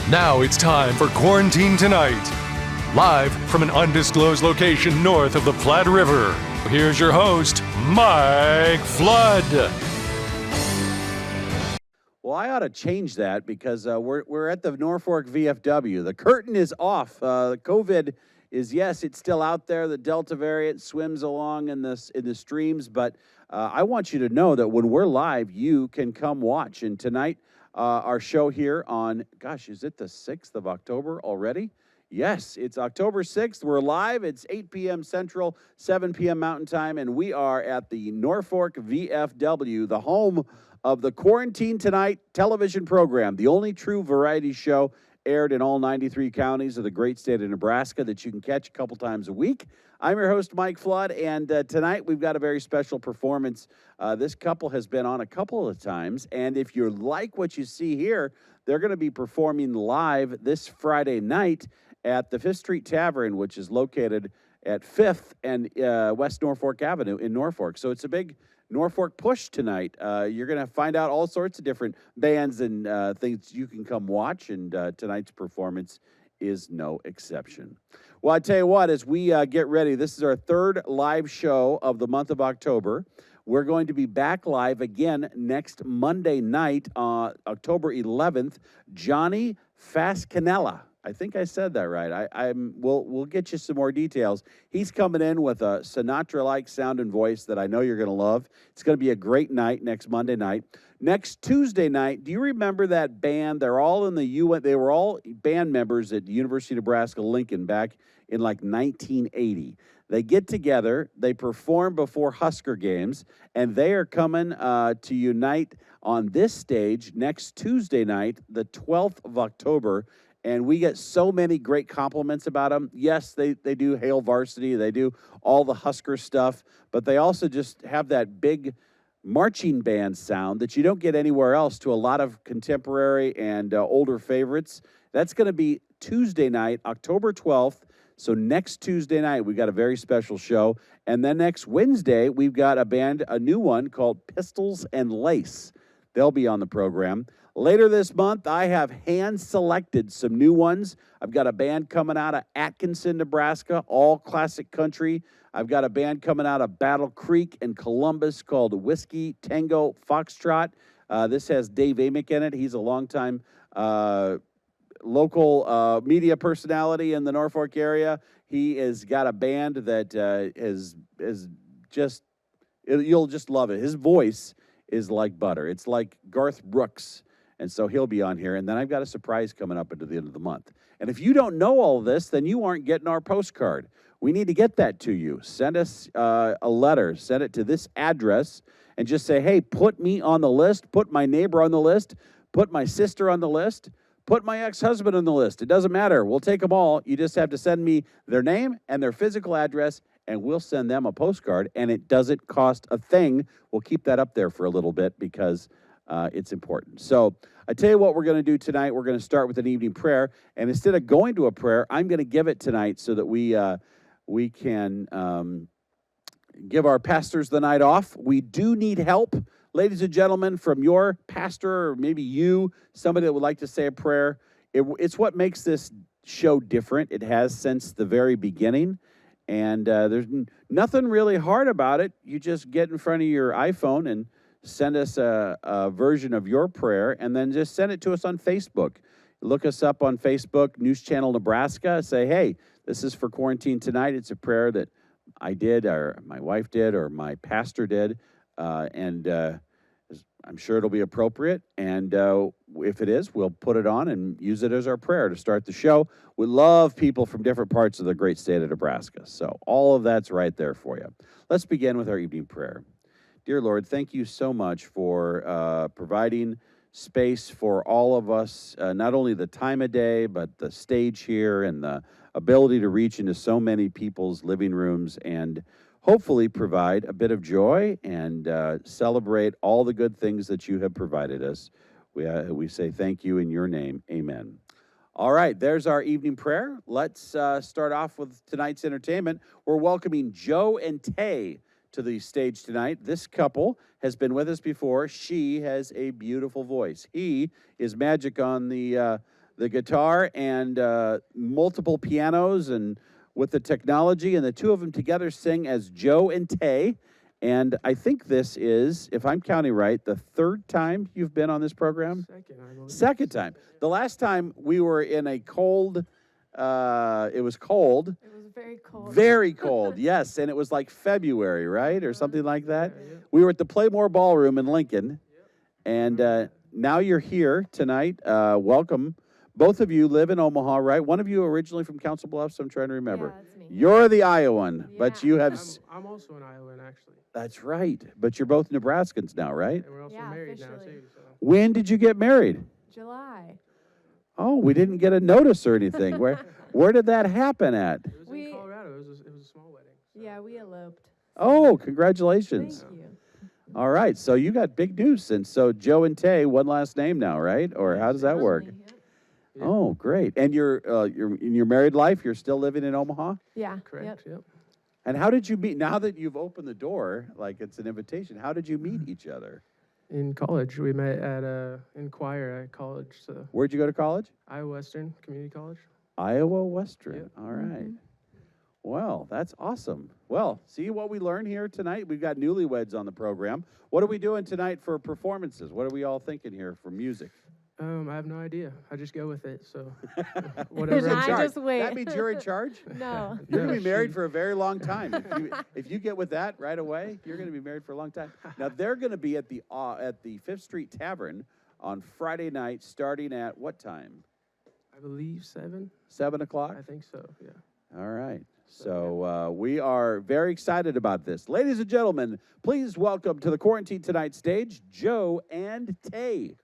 Now it's time for Quarantine Tonight. Live from an undisclosed location north of the Platte River, here's your host, Mike Flood. Well, I ought to change that because we're at the Norfolk VFW. The curtain is off. COVID is, yes, it's still out there. The Delta variant swims along in the streams, but I want you to know that when we're live, you can come watch. And tonight, our show here on, gosh, is it the 6th of October already? Yes, it's October 6th. We're live. It's 8 p.m. Central, 7 p.m. Mountain Time, and we are at the Norfolk VFW, the home of the Quarantine Tonight television program, the only true variety show aired in all 93 counties of the great state of Nebraska that you can catch a couple times a week. I'm your host, Mike Flood, and tonight we've got a very special performance. This couple has been on a couple of times, and if you like what you see here, they're going to be performing live this Friday night at the 5th Street Tavern, which is located at 5th and West Norfolk Avenue in Norfolk. So it's a big Norfolk push tonight. You're going to find out all sorts of different bands and things you can come watch, and tonight's performance is no exception. Well, I tell you what, as we get ready, this is our third live show of the month of October. We're going to be back live again next Monday night, October 11th. Johnny Fascanella. I think I said that right. We'll get you some more details. He's coming in with a Sinatra-like sound and voice that I know you're going to love. It's going to be a great night next Monday night. Next Tuesday night, do you remember that band? They're all in the UN. They were all band members at the University of Nebraska-Lincoln back in like 1980. They get together, they perform before Husker games, and they are coming to unite on this stage next Tuesday night, the 12th of October. And we get so many great compliments about them. Yes, they do Hail Varsity. They do all the Husker stuff. But they also just have that big marching band sound that you don't get anywhere else to a lot of contemporary and older favorites. That's going to be Tuesday night, October 12th. So next Tuesday night, we've got a very special show. And then next Wednesday, we've got a new one called Pistols and Lace. They'll be on the program. Later this month, I have hand-selected some new ones. I've got a band coming out of Atkinson, Nebraska, all classic country. I've got a band coming out of Battle Creek and Columbus called Whiskey Tango Foxtrot. This has Dave Amick in it. He's a longtime local media personality in the Norfolk area. He has got a band that is just, you'll just love it. His voice is like butter. It's like Garth Brooks. And so he'll be on here. And then I've got a surprise coming up into the end of the month. And if you don't know all of this, then you aren't getting our postcard. We need to get that to you. Send us a letter. Send it to this address and just say, hey, put me on the list. Put my neighbor on the list. Put my sister on the list. Put my ex-husband on the list. It doesn't matter. We'll take them all. You just have to send me their name and their physical address, and we'll send them a postcard. And it doesn't cost a thing. We'll keep that up there for a little bit because it's important. So I tell you what we're going to do tonight. We're going to start with an evening prayer. And instead of going to a prayer, I'm going to give it tonight so that we can give our pastors the night off. We do need help, ladies and gentlemen, from your pastor or maybe you, somebody that would like to say a prayer. It's what makes this show different. It has since the very beginning. And there's nothing really hard about it. You just get in front of your iPhone and send us a version of your prayer, and then just send it to us on Facebook. Look us up on Facebook, News Channel Nebraska. Say, hey, this is for Quarantine Tonight. It's a prayer that I did, or my wife did, or my pastor did, and I'm sure it'll be appropriate. And if it is, we'll put it on and use it as our prayer to start the show. We love people from different parts of the great state of Nebraska. So all of that's right there for you. Let's begin with our evening prayer. Dear Lord, thank you so much for providing space for all of us, not only the time of day, but the stage here and the ability to reach into so many people's living rooms and hopefully provide a bit of joy and celebrate all the good things that you have provided us. We say thank you in your name. Amen. All right, there's our evening prayer. Let's start off with tonight's entertainment. We're welcoming Joe and Tay to the stage tonight. This couple has been with us before. She has a beautiful voice. He is magic on the the guitar and multiple pianos, and with the technology, and the two of them together sing as Joe and Tay. And I think this is, if I'm counting right, the third time you've been on this program? Second, I believe. Second time. The last time we were in a cold, it was cold. It was very cold. Very cold, yes. And it was like February, right? Or something like that. Yeah. We were at the Playmore Ballroom in Lincoln. And now you're here tonight. Welcome. Both of you live in Omaha, right? One of you originally from Council Bluffs, I'm trying to remember. Yeah, that's me. You're the Iowan, but Yeah. you have... I'm also an Iowan, actually. That's right. But you're both Nebraskans now, right? And we're also Yeah, married now, officially. too. So. When did you get married? July. Oh, we didn't get a notice or anything. Where did that happen at? It was We- in Colorado. It was a small wedding. So. Yeah, we eloped. Oh, congratulations. Thank you. All right, so you got big news. And so Joe and Tay, one last name now, right? Or how does that work? Yep. Yeah. Oh, great. And you're in your married life, you're still living in Omaha? Yeah. Correct. Yep. And how did you meet? Now that you've opened the door, like it's an invitation, how did you meet each other? In college, we met at in choir at college. So Where'd you go to college? Iowa Western Community College. Iowa Western. Yep. All right. Well, that's awesome. Well, see what we learned here tonight? We've got newlyweds on the program. What are we doing tonight for performances? What are we all thinking here for music? I have no idea. I just go with it. So And whatever. I it's on. just wait. That means you're in charge? No. You're going to No, be married she- for a very long time. If you get with that right away, you're going to be married for a long time. Now, they're going to be at the 5th Street Tavern on Friday night, starting at what time? I believe 7. 7 o'clock? I think so. Yeah. All right. So we are very excited about this. Ladies and gentlemen, please welcome to the Quarantine Tonight stage, Joe and Tay.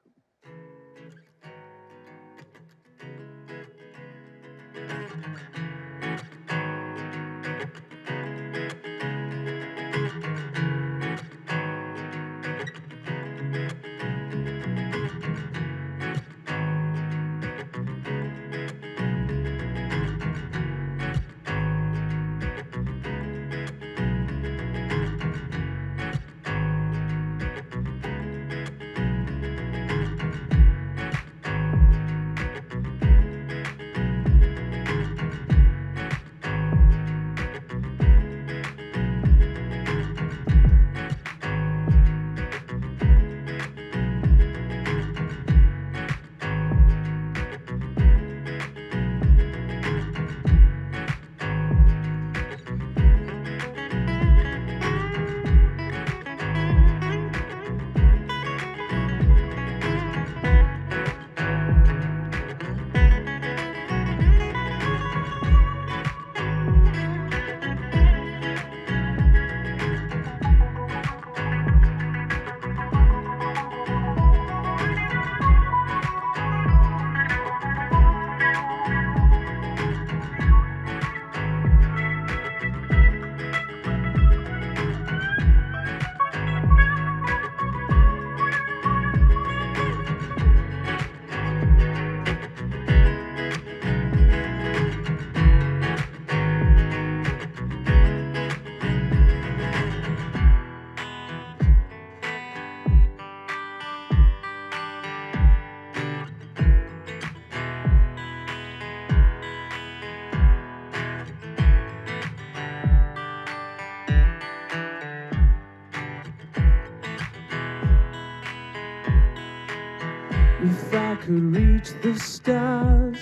If I could reach the stars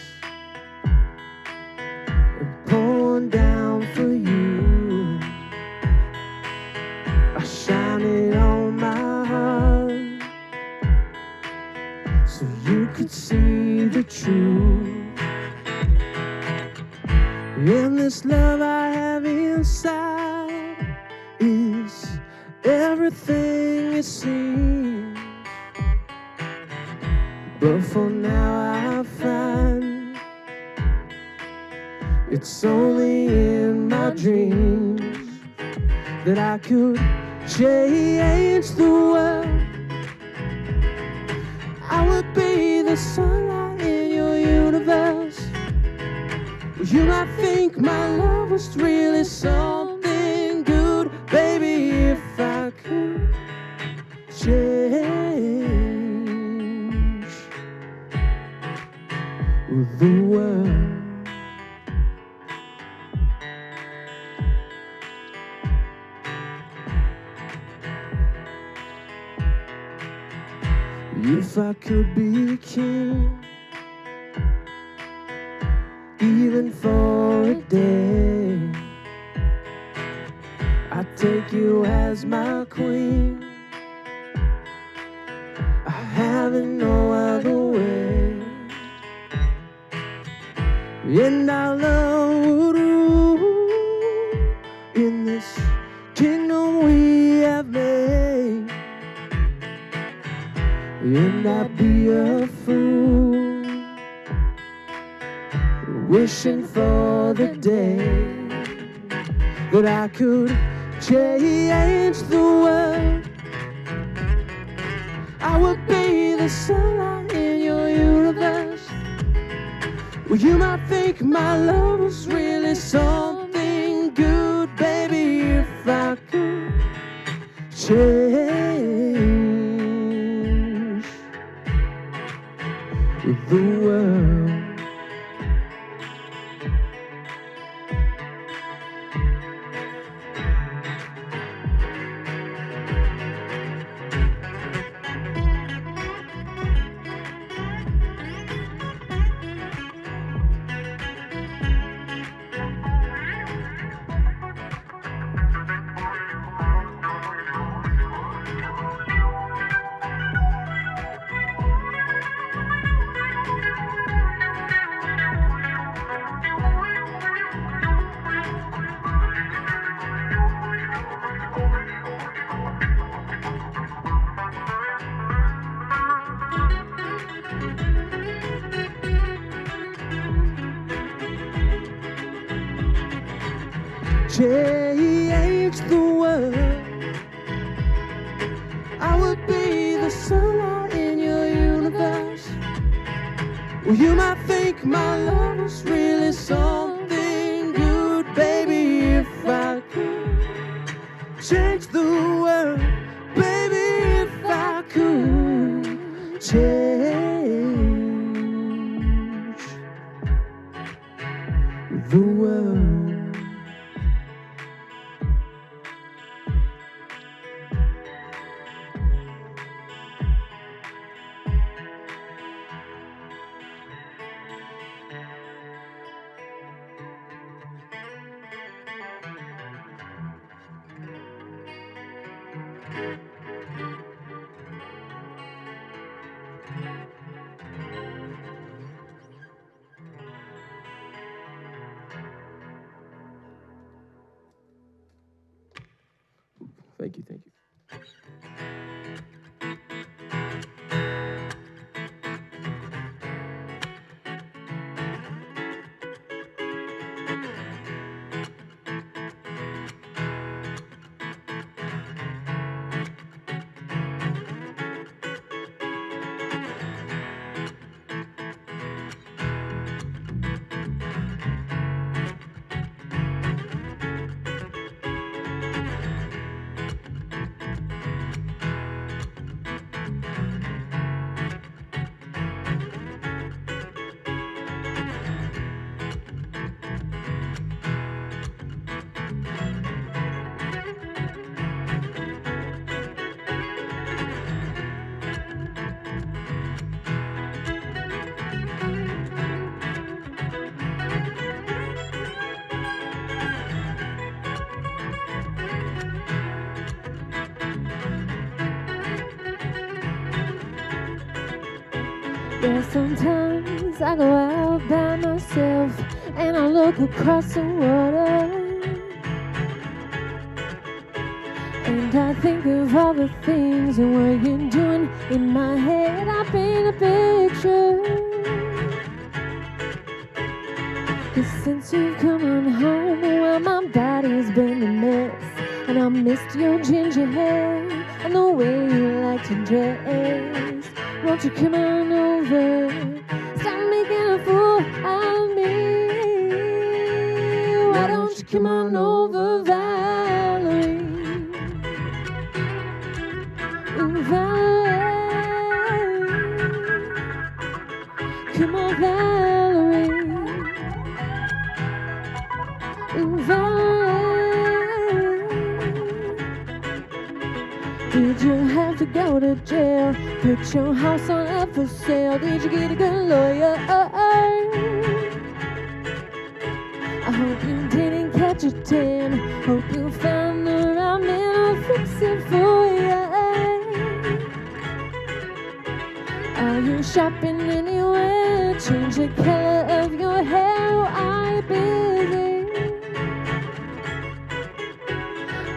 and pour down for you, I shine it on my heart so you could see the truth. And this love I have inside is everything it seems. But for now I find it's only in my dreams that I could change the world. I would be the sunlight in your universe. You might think my love was really something good, baby, if I could change. the world. If I could be king, even for a day, I'd take you as my queen. I have it no other way, and our love would rule in this kingdom we have made. And I'd be a fool wishing for the day that I could change the world. I would be the sunlight in your universe. Well, you might think my love was really something good, baby, if I could change the world. Change the world. I would be the sunlight in your universe. Well, you might think my love was really something good, baby, if I could change the world, baby, if I could change the world. Thank you, thank you. Yeah, sometimes I go out by myself and I look across the water, and I think of all the things and what you're doing. In my head I paint a picture, 'cause since you've come on home, well, my body's been a mess, and I missed your ginger hair and the way you like to dress. Won't you come on over, stop making a fool out of me? Why don't you come on over, Valerie? Ooh, Valerie, Come on, Valerie. Ooh, Valerie. Did you have to go to jail? Put your house on up for sale? Did you get a good lawyer? I hope you didn't catch a tan. Hope you found the right man who'll fix it for you. Are you shopping anywhere? Change the color of your hair, or are you busy?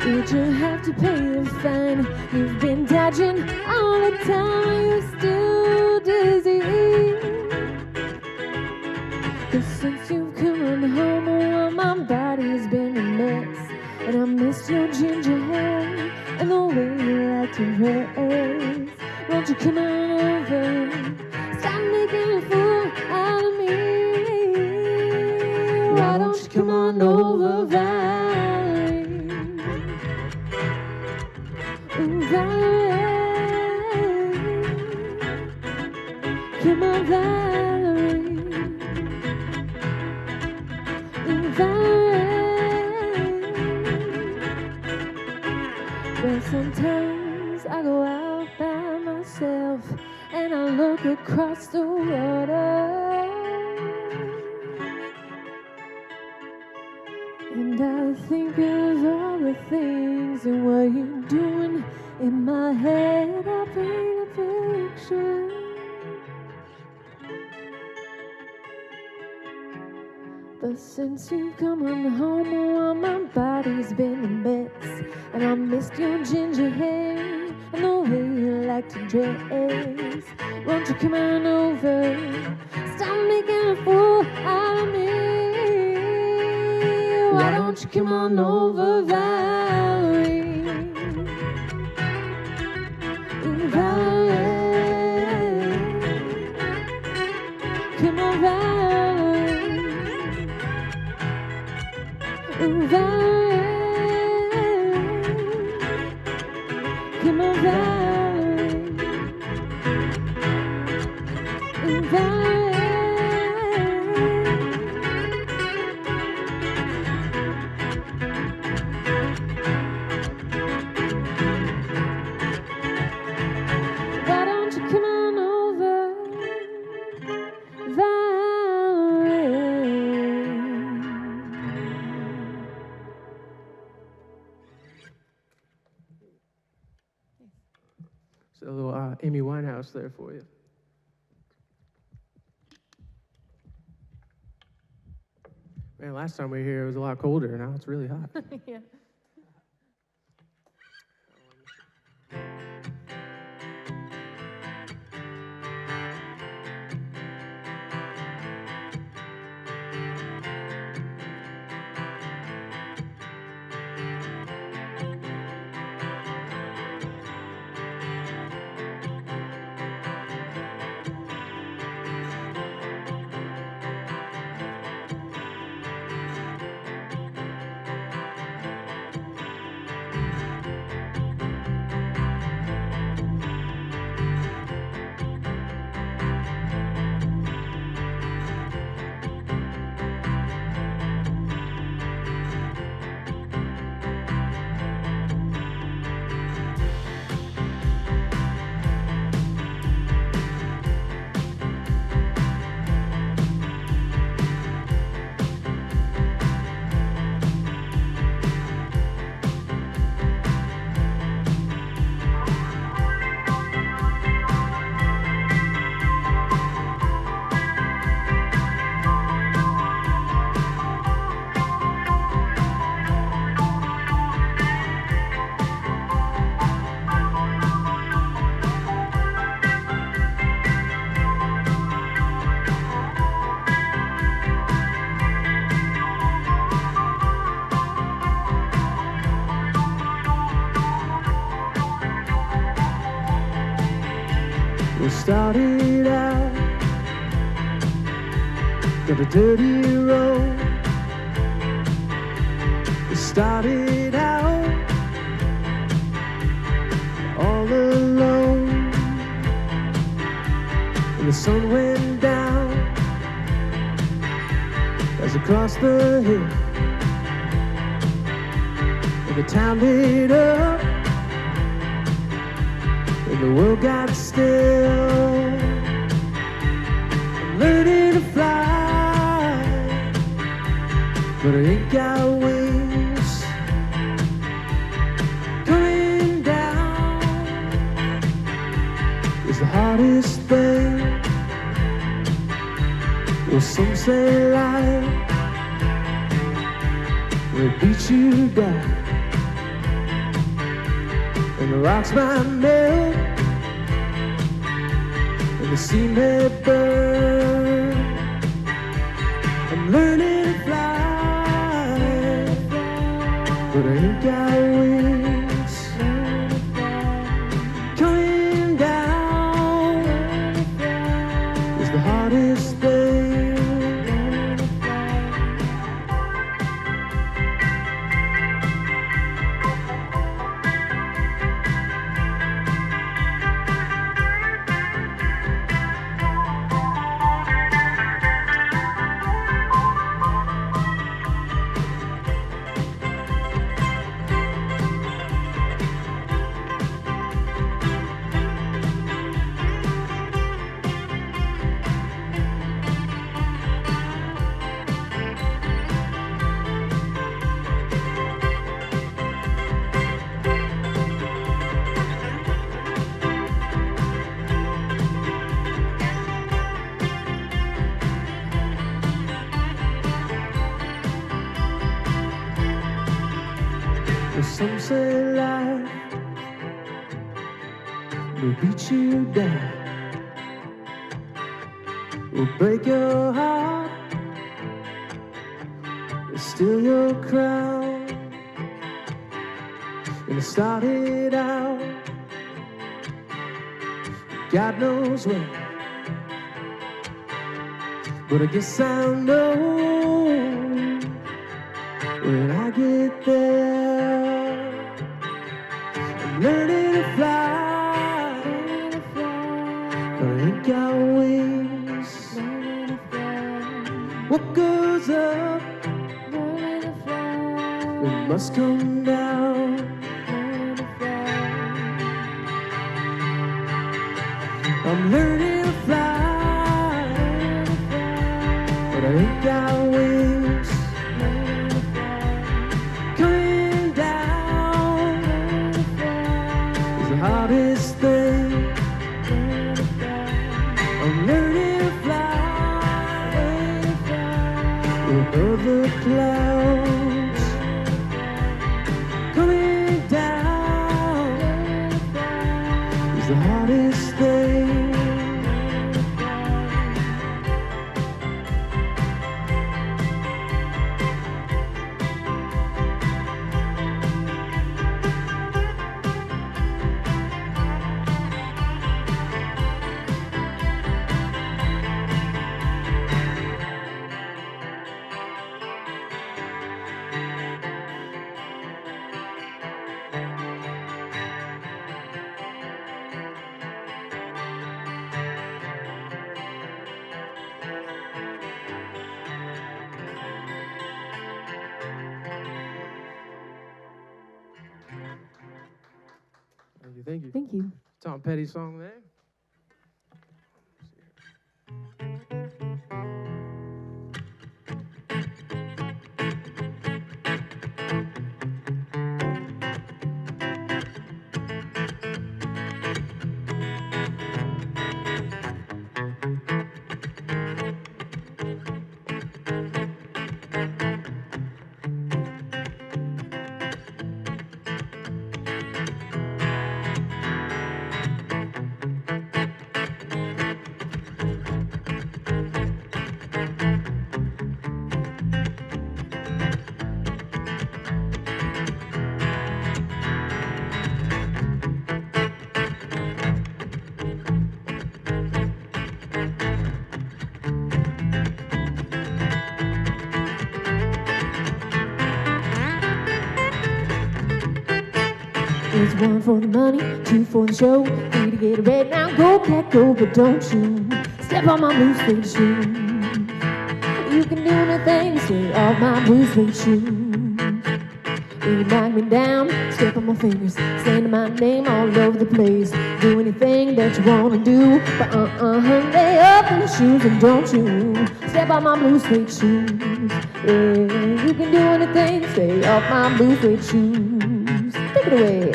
Did you have to pay the fine? You've been dodging all the time, you're still dizzy. 'Cause since you've come on home, well, my body's been a mess. And I missed your ginger hair and the way you like to dress. Won't you come on over? Stop making a fool out of me. Why don't you come on over, Valerie? Ooh, Valerie. Come on, Valerie. Ooh, Valerie. Well, sometimes I go out by myself and I look across the water, and I think of all the things and what you're doing. In my head I paint a picture. But since you've come on home, well, my body's been a mess. And I missed your ginger hair and the way you like to dress. Won't you come on over? Stop making a fool out of me. Why don't you come on over, Valerie? Ooh, Valerie. Come on, Valerie. Ooh, Valerie. Come on, Valerie. Ooh, Valerie. Why don't you come on over, Valerie? So a little Amy Winehouse there for you. Man, last time we were here, it was a lot colder. Now it's really hot. Yeah. We started out down a dirty road. We started out all alone, and the sun went down as across the hill, and the town lit up, and the world got still. I'm learning to fly, but I ain't got wings. Coming down is the hardest thing. Well, some say life will beat you down, and the rocks might melt, and the sea may burn. I'm learning to fly, but I ain't got wings. Coming down is the hardest thing. Some say life will beat you down, will break your heart, will steal your crown. And it started out, God knows when, but I guess I'll know when I get there. Learning to fly, but I ain't got wings. What goes up, it must come down. I'm learning to fly, but I ain't got wings. Coming down is the hardest thing. I'm learning to fly above the clouds. Coming down is the hardest thing. Thank you. Thank you. Tom Petty song there. It's one for the money, two for the show. Three to get it right now, go cat go, but don't you step on my blue suede shoes. You can do anything, stay off my blue suede shoes. You knock me down, step on my fingers, saying my name all over the place. Do anything that you wanna do, but lay off them shoes and don't you step on my blue suede shoes. Yeah, you can do anything, stay off my blue suede shoes. Take it away.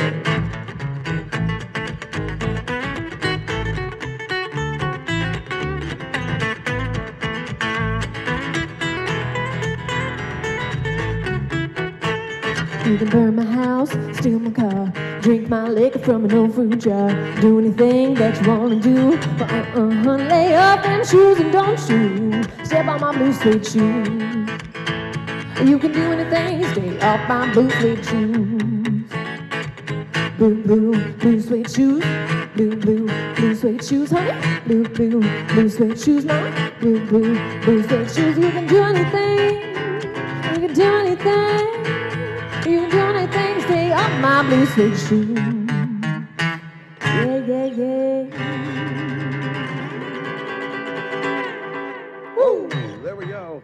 You can burn my house, steal my car, drink my liquor from an old fruit jar. Do anything that you wanna do, but lay off them shoes and don't you step on my blue suede shoes. You can do anything, stay off my blue suede shoes. Blue suede shoes. Blue suede shoes, honey. Blue suede shoes, mama. Blue suede shoes. You can do anything. You can do anything. You can do anything, stay off my blue suede shoes. Yeah. Woo! There we go.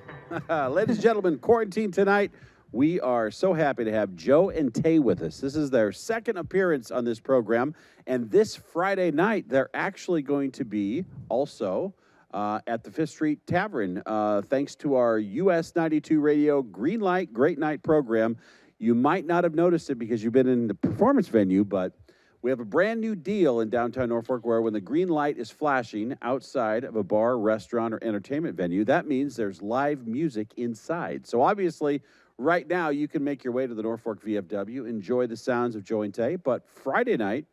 Ladies and gentlemen, quarantine tonight. We are so happy to have Joe and Tay with us. This is their second appearance on this program. And this Friday night, they're actually going to be also at the Fifth Street Tavern. Thanks to our US 92 Radio Green Light Great Night program. You might not have noticed it because you've been in the performance venue, but we have a brand new deal in downtown Norfolk where when the green light is flashing outside of a bar, restaurant, or entertainment venue, that means there's live music inside. So obviously, right now, you can make your way to the Norfolk VFW, enjoy the sounds of Joe and Tay, but Friday night,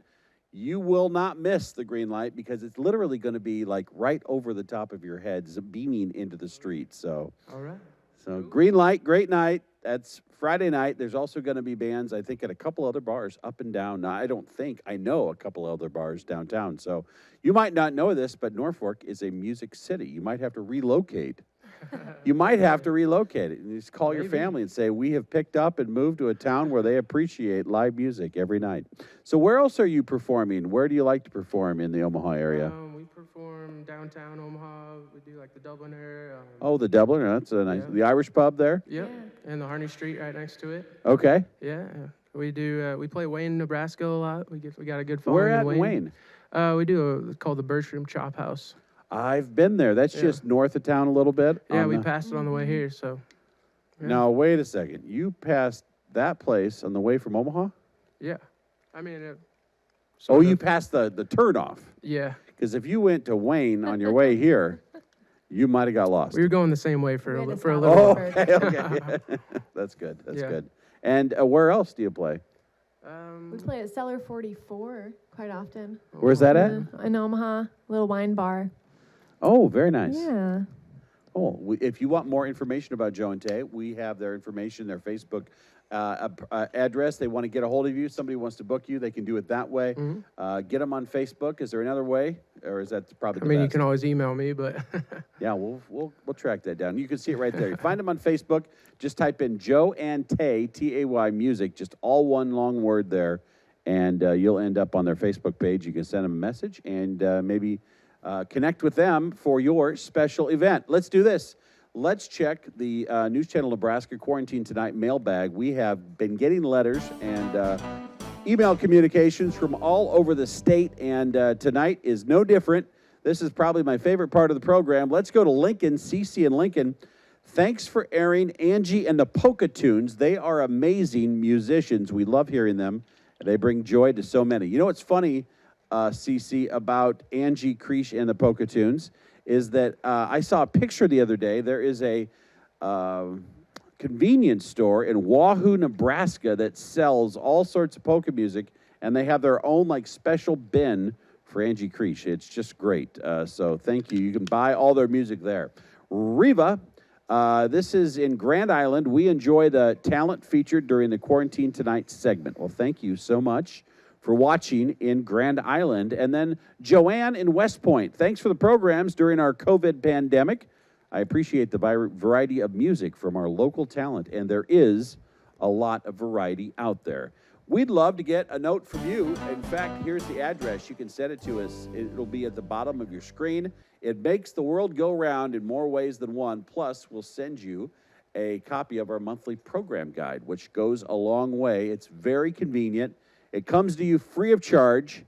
you will not miss the green light because it's literally going to be like right over the top of your heads, beaming into the street. So, All right. So green light, great night. That's Friday night. There's also going to be bands, I think, at a couple other bars up and down. Now, I know a couple other bars downtown. So you might not know this, but Norfolk is a music city. You might have to relocate. You might have to relocate it. And just call your family and say, we have picked up and moved to a town where they appreciate live music every night. So where else are you performing? Where do you like to perform in the Omaha area? We perform downtown Omaha. We do like the Dubliner. Oh, the Dubliner. That's a nice. Yeah. The Irish pub there? Yep. And the Harney Street right next to it. Okay. Yeah. We do. We play Wayne, Nebraska a lot. We got a good following. Where at in Wayne? We do it's called the Bertram Chop House. I've been there. That's just north of town a little bit. Yeah, we passed it on the way here. So. Yeah. Now, wait a second. You passed that place on the way from Omaha? Yeah. I mean. You passed the turnoff. Yeah. Because if you went to Wayne on your way here, you might have got lost. We were going the same way for a little Oh, while. okay. That's good. That's good. And where else do you play? We play at Cellar 44 quite often. Where's that at? In Omaha, little wine bar. Oh, very nice. Yeah. Oh, if you want more information about Joe and Tay, we have their information, their Facebook address. They want to get a hold of you. Somebody wants to book you, they can do it that way. Get them on Facebook. Is there another way, or is that probably the best? You can always email me, but yeah, we'll track that down. You can see it right there. You find them on Facebook. Just type in Joe and Tay, Tay music, just all one long word there, and you'll end up on their Facebook page. You can send them a message and maybe connect with them for your special event. Let's do this. Let's check the News Channel Nebraska Quarantine Tonight mailbag. We have been getting letters and email communications from all over the state, and tonight is no different. This is probably my favorite part of the program. Let's go to Lincoln, CC in Lincoln. Thanks for airing Angie and the Polka Tunes. They are amazing musicians. We love hearing them. They bring joy to so many. You know what's funny, CC, about Angie Creesh and the Polka Tunes is that I saw a picture the other day. There is a convenience store in Wahoo, Nebraska that sells all sorts of polka music, and they have their own like special bin for Angie Creesh. It's just great. So thank you. You can buy all their music there. Riva, this is in Grand Island. We enjoy the talent featured during the Quarantine Tonight segment. Well, thank you so much for watching in Grand Island. And then Joanne in West Point. Thanks for the programs during our COVID pandemic. I appreciate the variety of music from our local talent, and there is a lot of variety out there. We'd love to get a note from you. In fact, here's the address. You can send it to us. It'll be at the bottom of your screen. It makes the world go round in more ways than one. Plus, we'll send you a copy of our monthly program guide, which goes a long way. It's very convenient. It comes to you free of charge,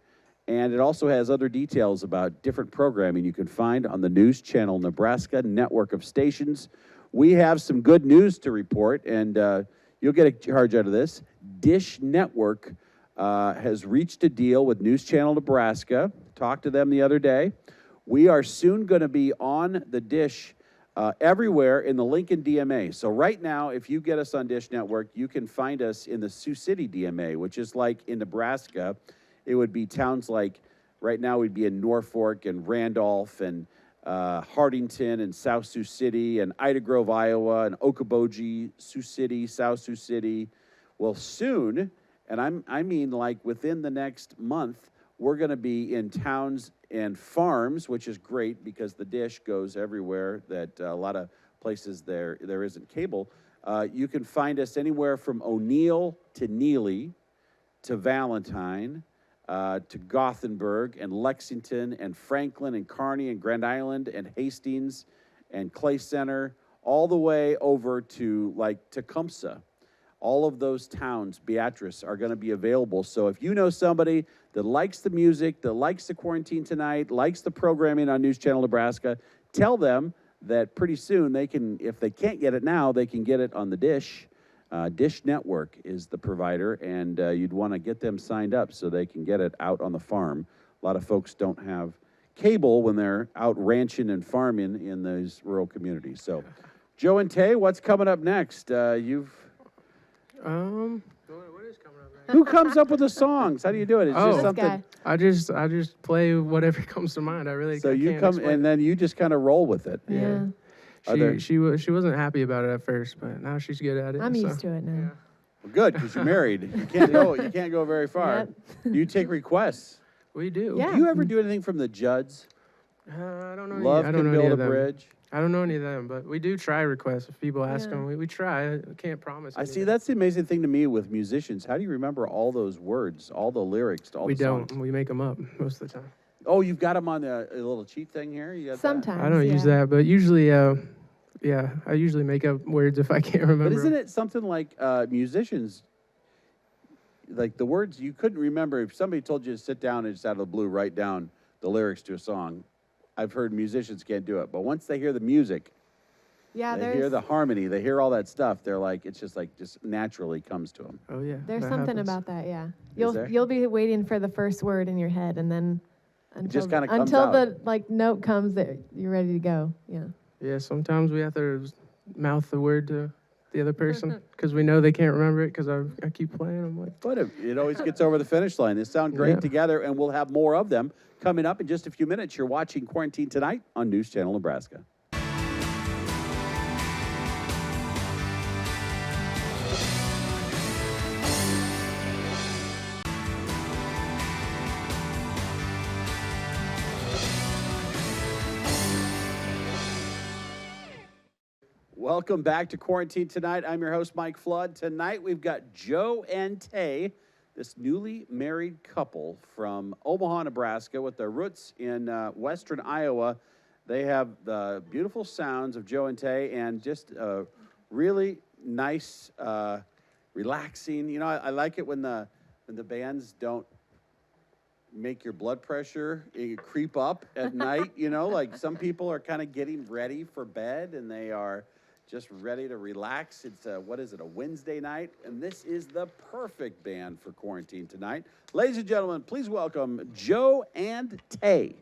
and it also has other details about different programming you can find on the News Channel Nebraska network of stations. We have some good news to report, and you'll get a charge out of this. Dish Network has reached a deal with News Channel Nebraska. Talked to them the other day. We are soon going to be on the Dish everywhere in the Lincoln DMA. So right now, if you get us on Dish Network, you can find us in the Sioux City DMA, which is like in Nebraska. It would be towns like, right now we'd be in Norfolk and Randolph and Hardington and South Sioux City and Ida Grove, Iowa, and Okoboji, Sioux City, South Sioux City. Well, soon, and I mean like within the next month, we're going to be in towns and farms, which is great because the Dish goes everywhere that a lot of places there isn't cable. You can find us anywhere from O'Neill to Neely to Valentine to Gothenburg and Lexington and Franklin and Kearney and Grand Island and Hastings and Clay Center, all the way over to like Tecumseh. All of those towns, Beatrice, are going to be available. So if you know somebody that likes the music, that likes the Quarantine Tonight, likes the programming on News Channel Nebraska, tell them that pretty soon they can, if they can't get it now, they can get it on the Dish. Dish Network is the provider, and you'd want to get them signed up so they can get it out on the farm. A lot of folks don't have cable when they're out ranching and farming in those rural communities. So, Joe and Tay, what's coming up next? What is coming up next? Who comes up with the songs? How do you do it? It's just This something. guy. I just play whatever comes to mind. So you can't come explain and it. then you just kind of roll with it. Yeah. Are there- She wasn't happy about it at first, but now she's good at it. I'm so, used to it now. Yeah. Well, good, because you're married. You can't go very far. Yep. Do you take requests? We do. Yeah. Do you ever do anything from the Judds? I don't know. Love I don't can know any build a of them. bridge. I don't know any of them, but we do try requests. If people ask Yeah. them, we try. I can't promise. I see. anything. That's the amazing thing to me with musicians. How do you remember all those words, all the lyrics to all We the songs? don't. We make them up most of the time. Oh, you've got them on a little cheat thing here? You got that? Sometimes. I don't use yeah. that, but usually, yeah, I usually make up words if I can't remember. But isn't 'em. it something like musicians, like the words you couldn't remember, if somebody told you to sit down and just out of the blue write down the lyrics to a song, I've heard musicians can't do it. But once they hear the music, Yeah, they hear the harmony, they hear all that stuff, they're like, it's just naturally comes to them. Oh yeah. there's that something happens. about that, yeah. there? You'll be waiting for the first word in your head, and then just kinda comes until out. the note comes that you're ready to go. Yeah. Yeah, sometimes we have to mouth the word to the other person because we know they can't remember it because I keep playing. I'm like, But it always gets over the finish line. They sound great Yeah. together, and we'll have more of them coming up in just a few minutes. You're watching Quarantine Tonight on News Channel Nebraska. Welcome back to Quarantine Tonight. I'm your host, Mike Flood. Tonight we've got Joe and Tay, this newly married couple from Omaha, Nebraska, with their roots in western Iowa. They have the beautiful sounds of Joe and Tay and just really nice, relaxing. You know, I like it when the bands don't make your blood pressure creep up at night. You know, like some people are kind of getting ready for bed and they are just ready to relax. It's a Wednesday night, and this is the perfect band for Quarantine Tonight. Ladies and gentlemen, please welcome Joe and Tay.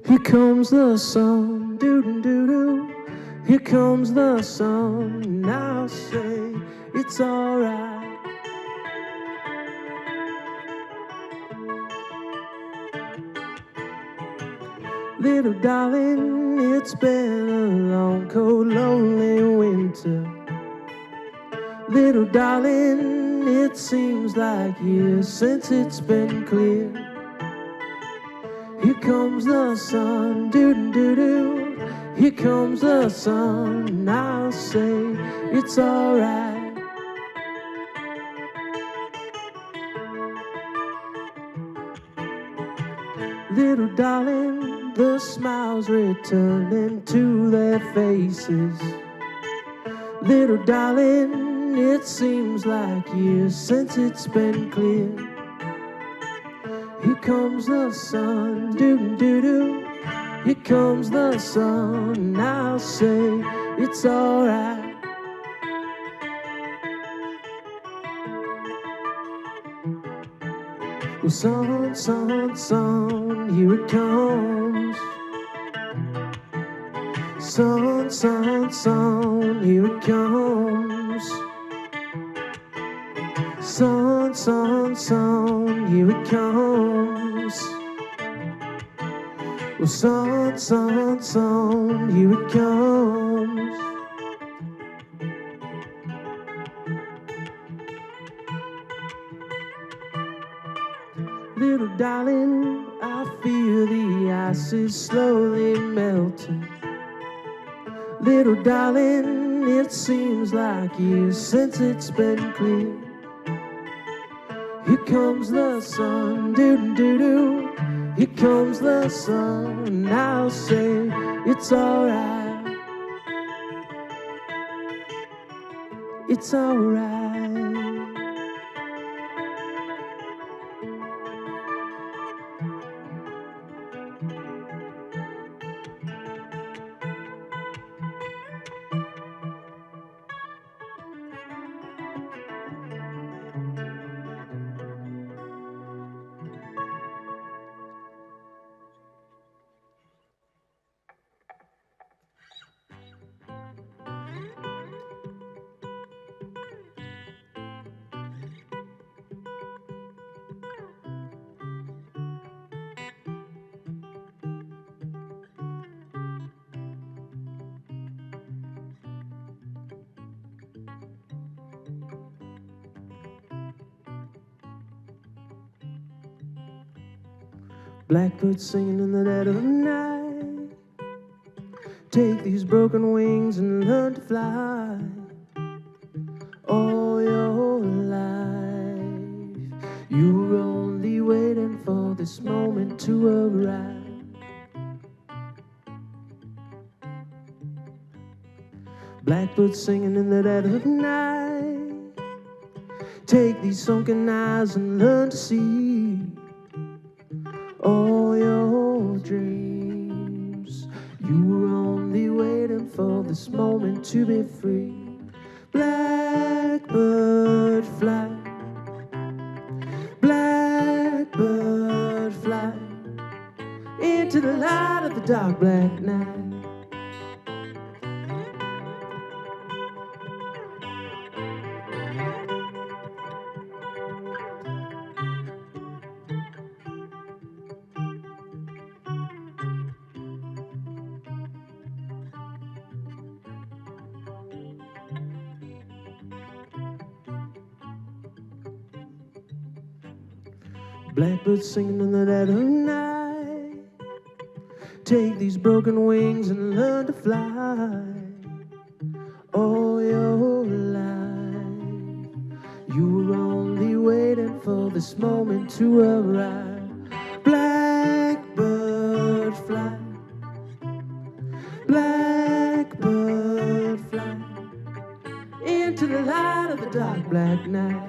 here comes the sun, doo doo doo doo. Here comes the sun, and I'll say it's alright. Little darling, it's been a long, cold, lonely winter. Little darling, darling, it seems like years since it's been clear. Here comes the sun, doo-doo-doo-doo. Here comes the sun, and I'll say it's alright. Little darling, the smiles returning to their faces. Little darling, it seems like years since it's been clear. Here comes the sun, doo-doo-doo. Here comes the sun, and I'll say it's alright. Well, sun, sun, sun, here it comes. Sun, sun, sun, here it comes. Sun, sun, sun, here it comes. Well, sun, sun, sun, here it comes. Little darling, I feel the ice is slowly melting. Little darling, it seems like years since it's been clear. Here comes the sun, doo-doo-doo-doo. Here comes the sun, and I'll say it's alright. It's alright. Blackbird singing in the dead of the night. Take these broken wings and learn to fly. All your life you were only waiting for this moment to arrive. Blackbird singing in the dead of the night. Take these sunken eyes and learn to see all your dreams. You were only waiting for this moment to be free. Blackbird fly, blackbird fly into the light of the dark black night. Blackbird singing in the dead of night. Take these broken wings and learn to fly. All your life you were only waiting for this moment to arrive. Blackbird fly, blackbird fly into the light of the dark black night.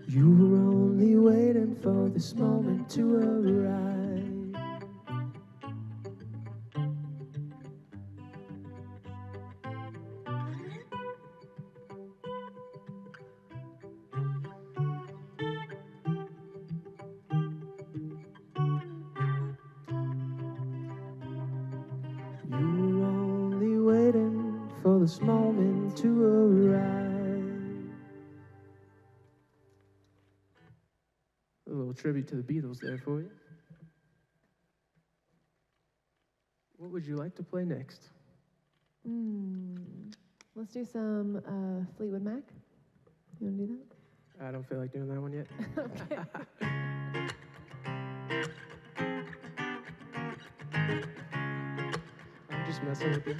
You were only waiting for this moment to arrive. You were only waiting for this moment to arrive. little tribute to the Beatles there for you. What would you like to play next? Let's do some Fleetwood Mac. You want to do I don't feel like doing that one yet. that? Okay. I'm just messing with you.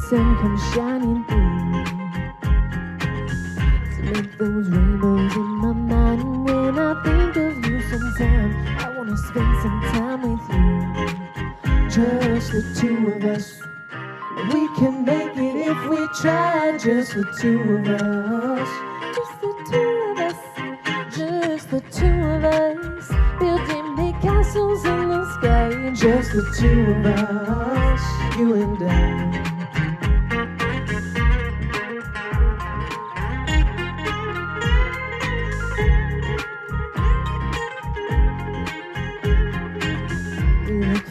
sun comes shining through to make those rainbows in my mind. When I think of you sometime, I wanna spend some time with you. Just the two of us. We can make it if we try. Just the two of us. Just the two of us. Just the two of us. Building big castles in the sky. Just the two of us. You and I.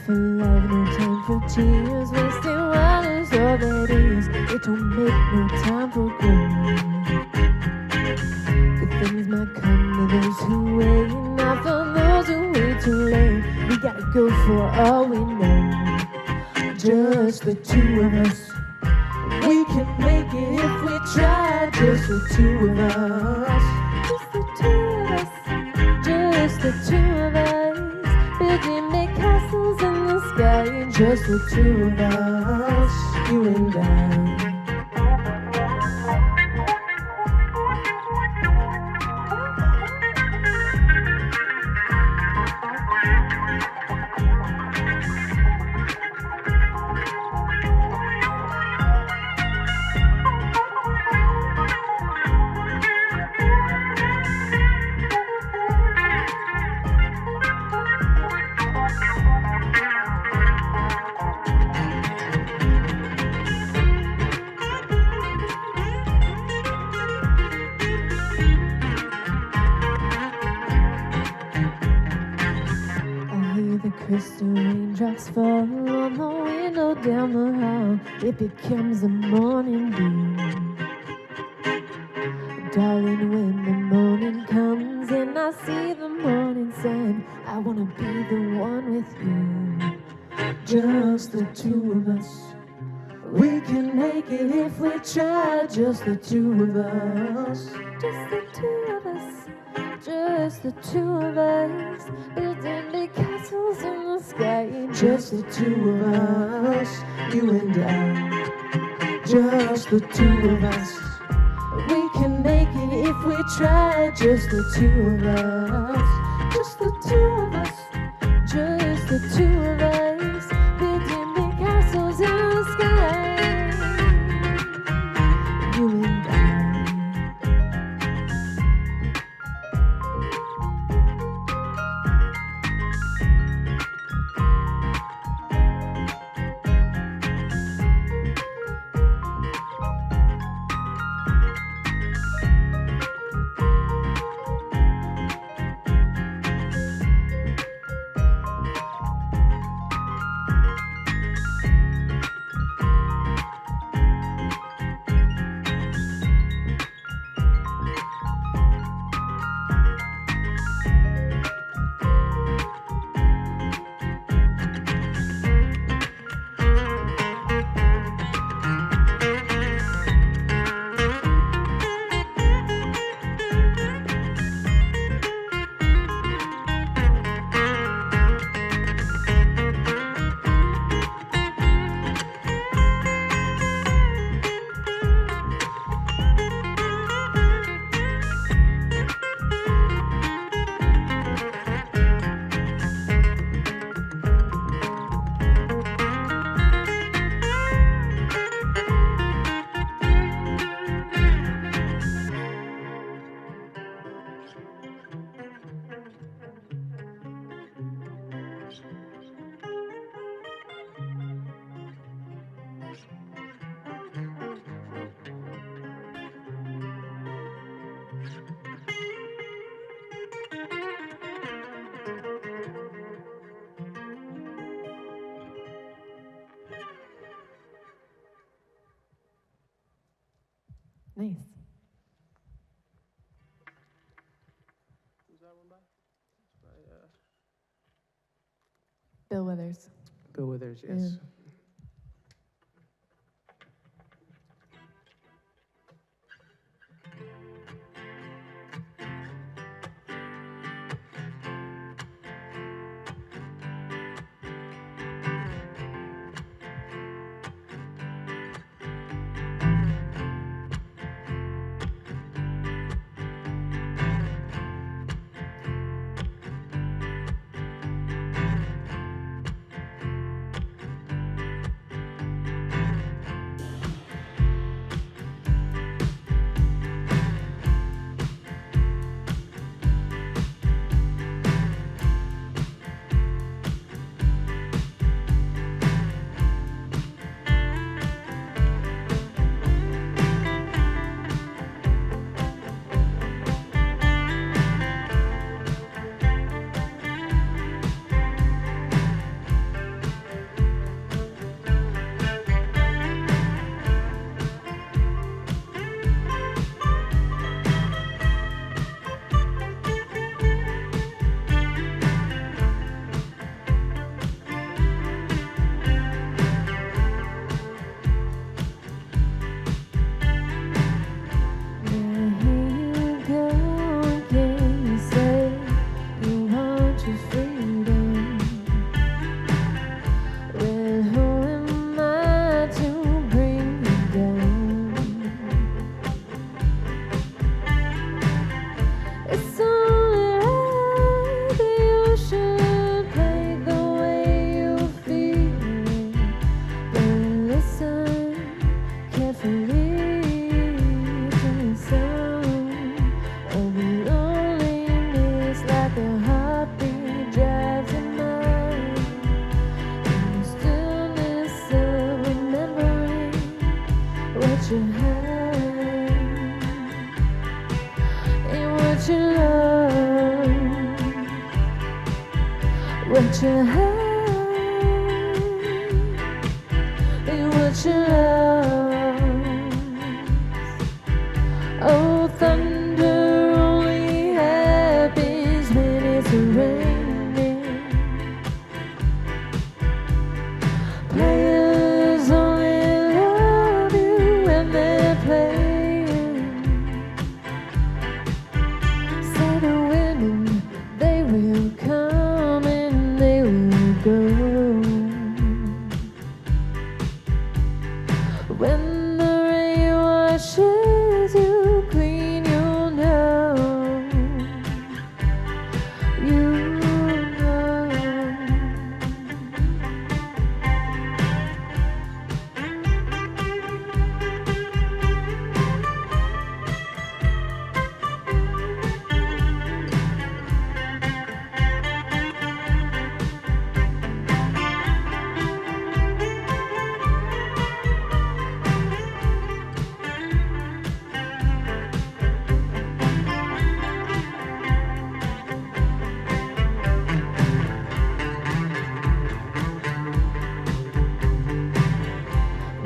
For love, no time for tears. Wasting while is all that is. It don't make no time for growth. Good things might come to those who wait, not for those who wait too late. We gotta go for all we know. Just the two of us. We can make it if we try. Just the two of us. Just the two of us. Just the two of us. Building big castles in the sky. Just the two of us, you and I. Crystal raindrops fall on the window down the hall. It becomes the morning dew. Darling, when the morning comes and I see the morning sun, I wanna be the one with you. Just the two of us. We can make it if we try. Just the two of us. Just the two of us. Just the two of us. Building big castles in the sky. Just the two of us, you and I. Just the two of us. We can make it if we try. Just the two of us. Just the two of us. Just the two of us. Building big castles in the sky. You and I. Withers. Bill Withers, yes. What you have and what you lost. Oh, thunder only happens when it's raining. Players only love you when they're playing. Say the women, they will come and they will go. When the rain washes you clean, you'll know. You know.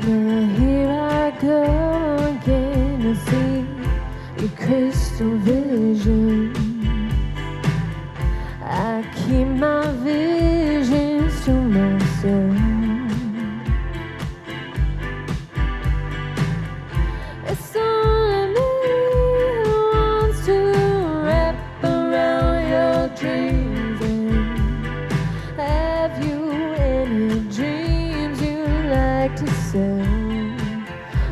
Now here I go again to see your crystal visions. I keep my visions to myself. It's only me who wants to wrap around your dreams. And have you any dreams you like to sell?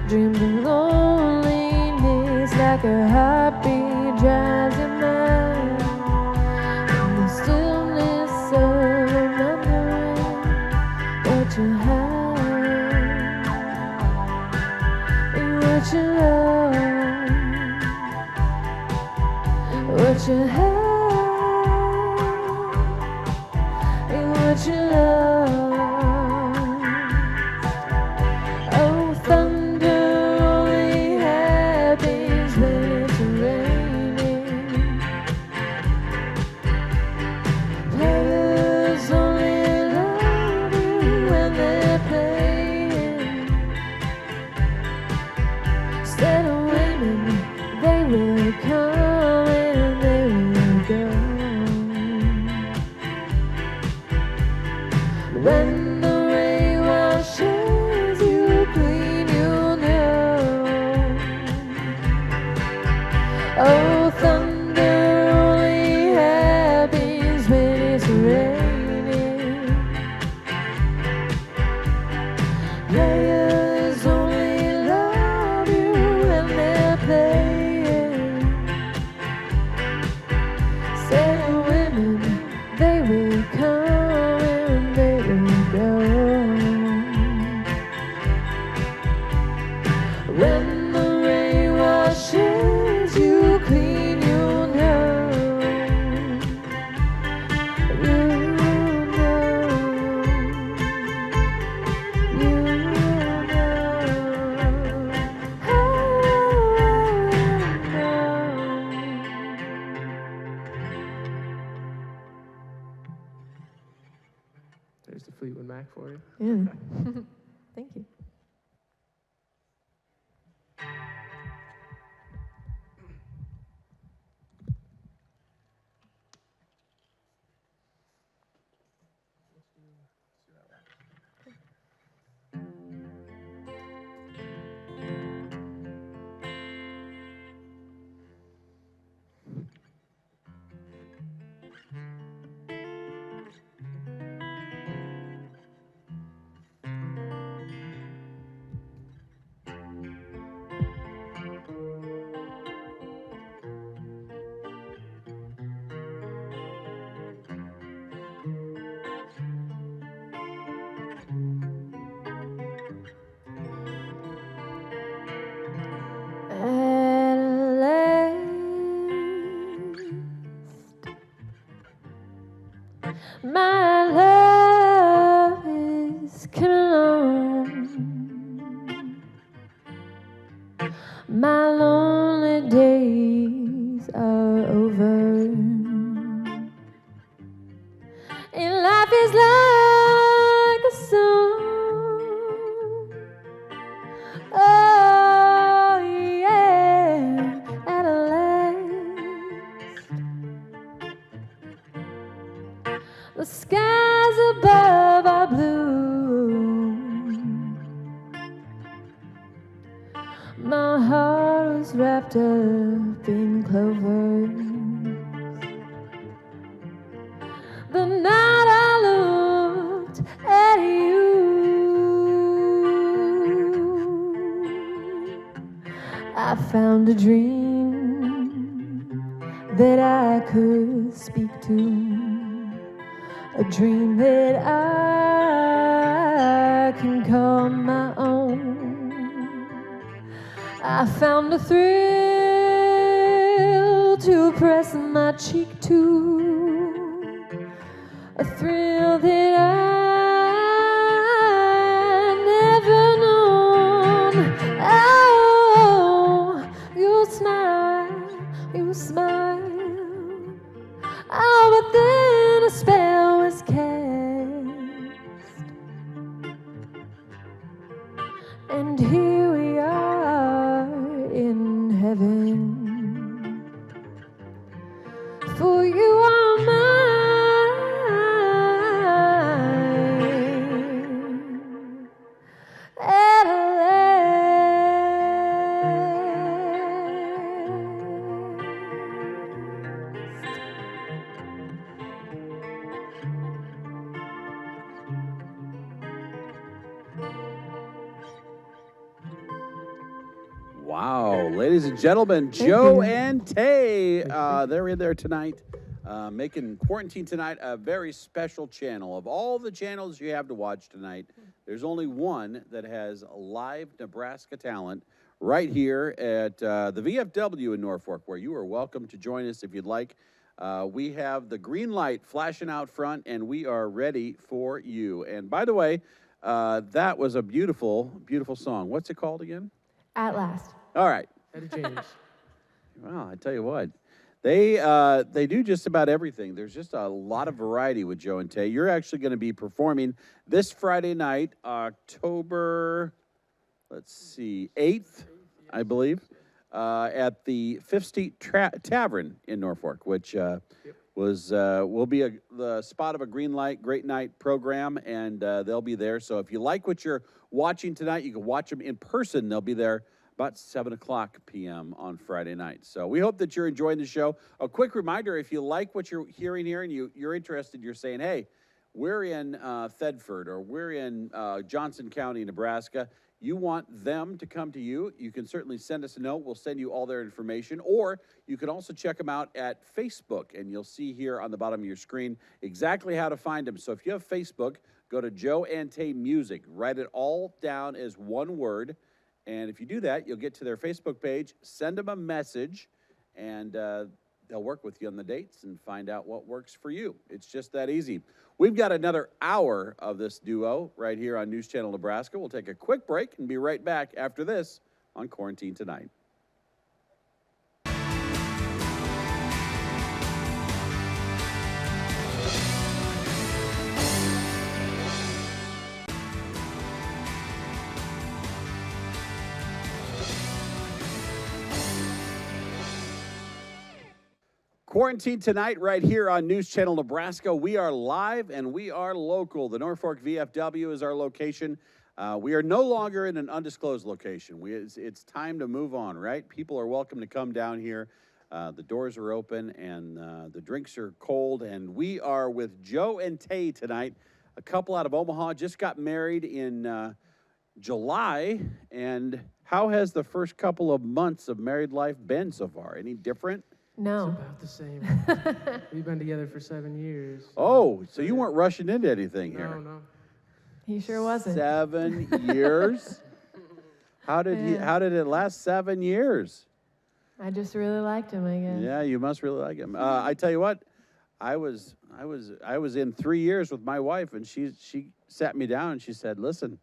Dreams of loneliness like a heartbeat drives your mind. In the stillness of remembering what you have and what you love. What you have and what you love. Oh, thunder only happens when it's raining. Players only love you when they're playing. Instead of women, they will come and they will go. Oh, thunder only happens when it's raining. Players only love you when they're playing. Say women, they will come and they will go. When the rain washes you clean, you'll know. You'll know. You'll know. I There's the Fleetwood Mac for you. know. Yeah. Thank you. My love is coming on. My lonely days are over. And life is like a song. Oh, yeah, at last. The skies above are blue. My heart was wrapped up in clover. The night I looked at you, I found a dream that I could speak to. A dream that I can call my own. I found a thrill to press my cheek to. A thrill that I never known. Oh, you smile. Oh, but then a spell was cast, and here we are in heaven. For you are mine at Wow, ladies and gentlemen, Joe and Tay, they're in there tonight, making Quarantine Tonight a very special channel. Of all the channels you have to watch tonight, there's only one that has live Nebraska talent right here at the VFW in Norfolk, where you are welcome to join us if you'd like. We have the green light flashing out front, and we are ready for you. And by the way, that was a beautiful, beautiful song. What's it called again? At last. All right. Had to change. Well, I tell you what, they do just about everything. There's just a lot of variety with Joe and Tay. You're actually going to be performing this Friday night, October, let's see, 8th, I believe, at the Fifth Street Tavern in Norfolk, which will be the spot of a Green Light Great Night program, and they'll be there. So if you like what you're watching tonight, you can watch them in person. They'll be there about 7 o'clock p.m. on Friday night. So we hope that you're enjoying the show. A quick reminder, if you like what you're hearing here and you're interested, you're saying, hey, we're in Thedford or we're in Johnson County, Nebraska, you want them to come to you, you can certainly send us a note. We'll send you all their information. Or you can also check them out at Facebook, and you'll see here on the bottom of your screen exactly how to find them. So if you have Facebook, go to Joe and Tay Music. Write it all down as one word. And if you do that, you'll get to their Facebook page, send them a message, and they'll work with you on the dates and find out what works for you. It's just that easy. We've got another hour of this duo right here on News Channel Nebraska. We'll take a quick break and be right back after this on Quarantine Tonight. Quarantine Tonight right here on News Channel Nebraska. We are live and we are local. The Norfolk VFW is our location. We are no longer in an undisclosed location. It's time to move on, right? People are welcome to come down here. The doors are open and the drinks are cold. And we are with Joe and Tay tonight, a couple out of Omaha, just got married in July. And how has the first couple of months of married life been so far? Any different? No. It's about the same. We've been together for 7 years. Oh, so you weren't rushing into anything here? No. He sure wasn't. 7 years? How did it last 7 years? I just really liked him, I guess. Yeah, you must really like him. I tell you what, I was in 3 years with my wife, and she sat me down and she said, "Listen,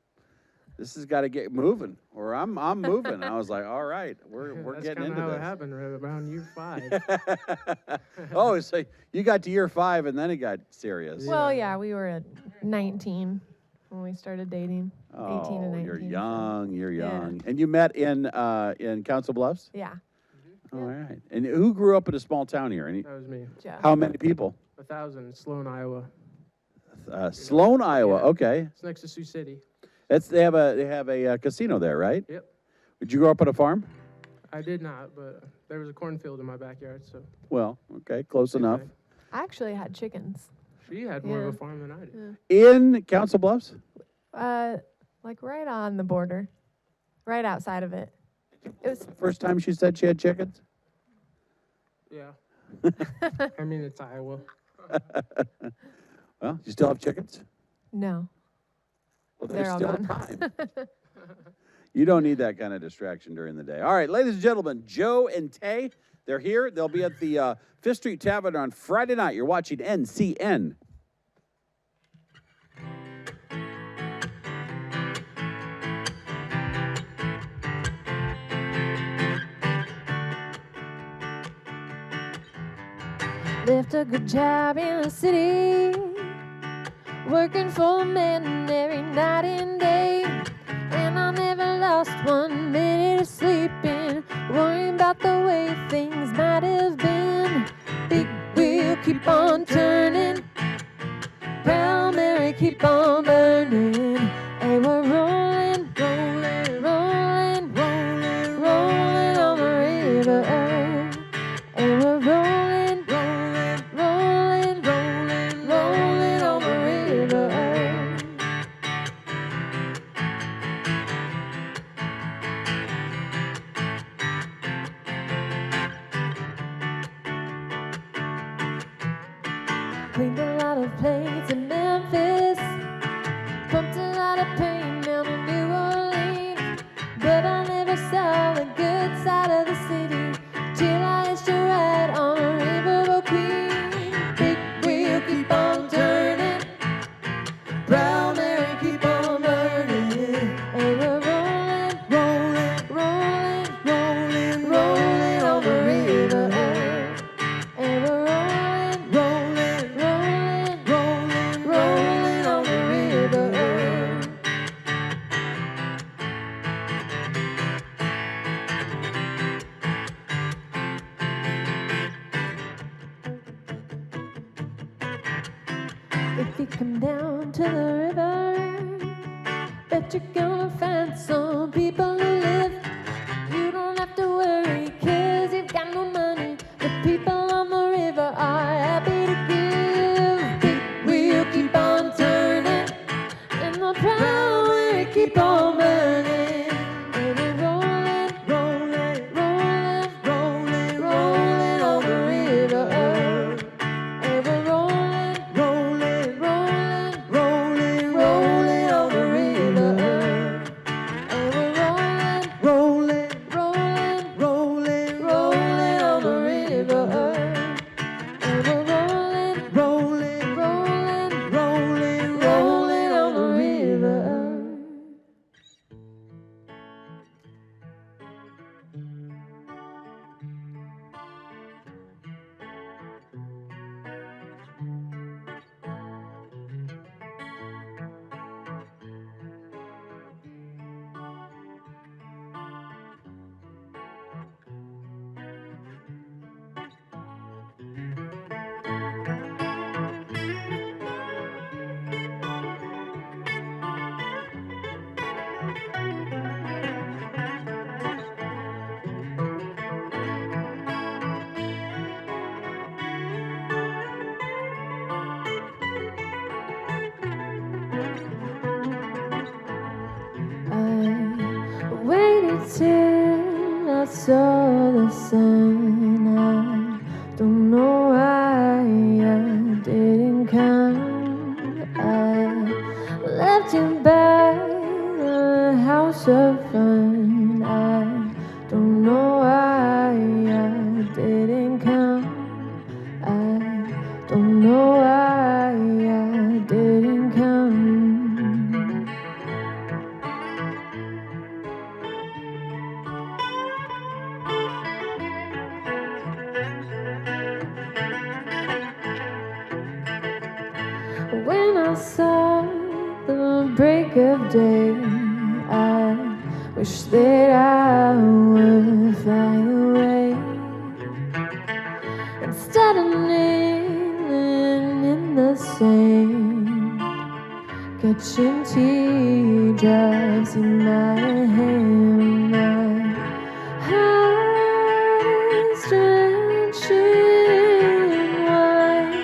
this has got to get moving, or I'm moving." And I was like, "All right, we're getting into That's this." kind of how it happened, right around year 5. Oh, so you got to year 5 and then it got serious. Well, yeah, we were at 19 when we started dating. 18 and 19. You're young. You're Yeah. young. And you met in Council Bluffs? Yeah, All right. And who grew up in a small town here? That was me. Jeff. How many people? 1,000, Sloan, Iowa. Sloan, Iowa. Yeah. Okay. It's next to Sioux City. They have a casino there, right? Yep. Did you grow up on a farm? I did not, but there was a cornfield in my backyard, so. Well, okay, close same enough. thing. I actually had chickens. She had more of Yeah. a farm than I did. In Council Bluffs? Like right on the border, right outside of it. It was. First time she said she had chickens? Yeah. I mean, it's Iowa. Well, you still have chickens? No. Well, They're there's all still gone. time. You don't need that kind of distraction during the day. All right, ladies and gentlemen, Joe and Tay, they're here. They'll be at the Fifth Street Tavern on Friday night. You're watching NCN. Left a good job in the city, working for a man every night and day. And I never lost 1 minute of sleeping, worrying about the way things might have been. Big wheel keep on turning, Proud Mary keep on burning, and we're rolling, rolling, rolling, rolling, rolling on the river. And we're rolling, rolling, rolling, rolling, rolling on the river. Cleaned a lot of plates in Memphis, pumped a lot of pain down in New Orleans, but I never saw the good side of the city till I hitched a ride on a riverboat queen. Big wheel keep on turning, Proud Mary keep on burning, and we're rolling, rolling, rolling, rolling, rolling on the river. And we're rolling, rolling, rolling, rolling, rolling on the river. If you come down to the river, bet you're gonna find some people who live. People on the river are happy to give. Big wheel keep on turning, and the proud will keep on burning. And we're rolling, rolling, rolling, rolling, rolling on the river. And we're rolling, rolling, rolling, rolling, rolling on the river. And we're rolling, rolling, rolling, rolling, rolling on the river. And we're rolling, rolling, rolling, rolling, rolling on the river. I waited till I saw the sun. I don't know why I didn't come. I left you by the house of fun. I don't know why I didn't come. I don't know why I didn't come. When I saw the break of day, I wish that I would fly away instead of kneeling in the sand, catching teardrops in my hand. My heart is drenching wine.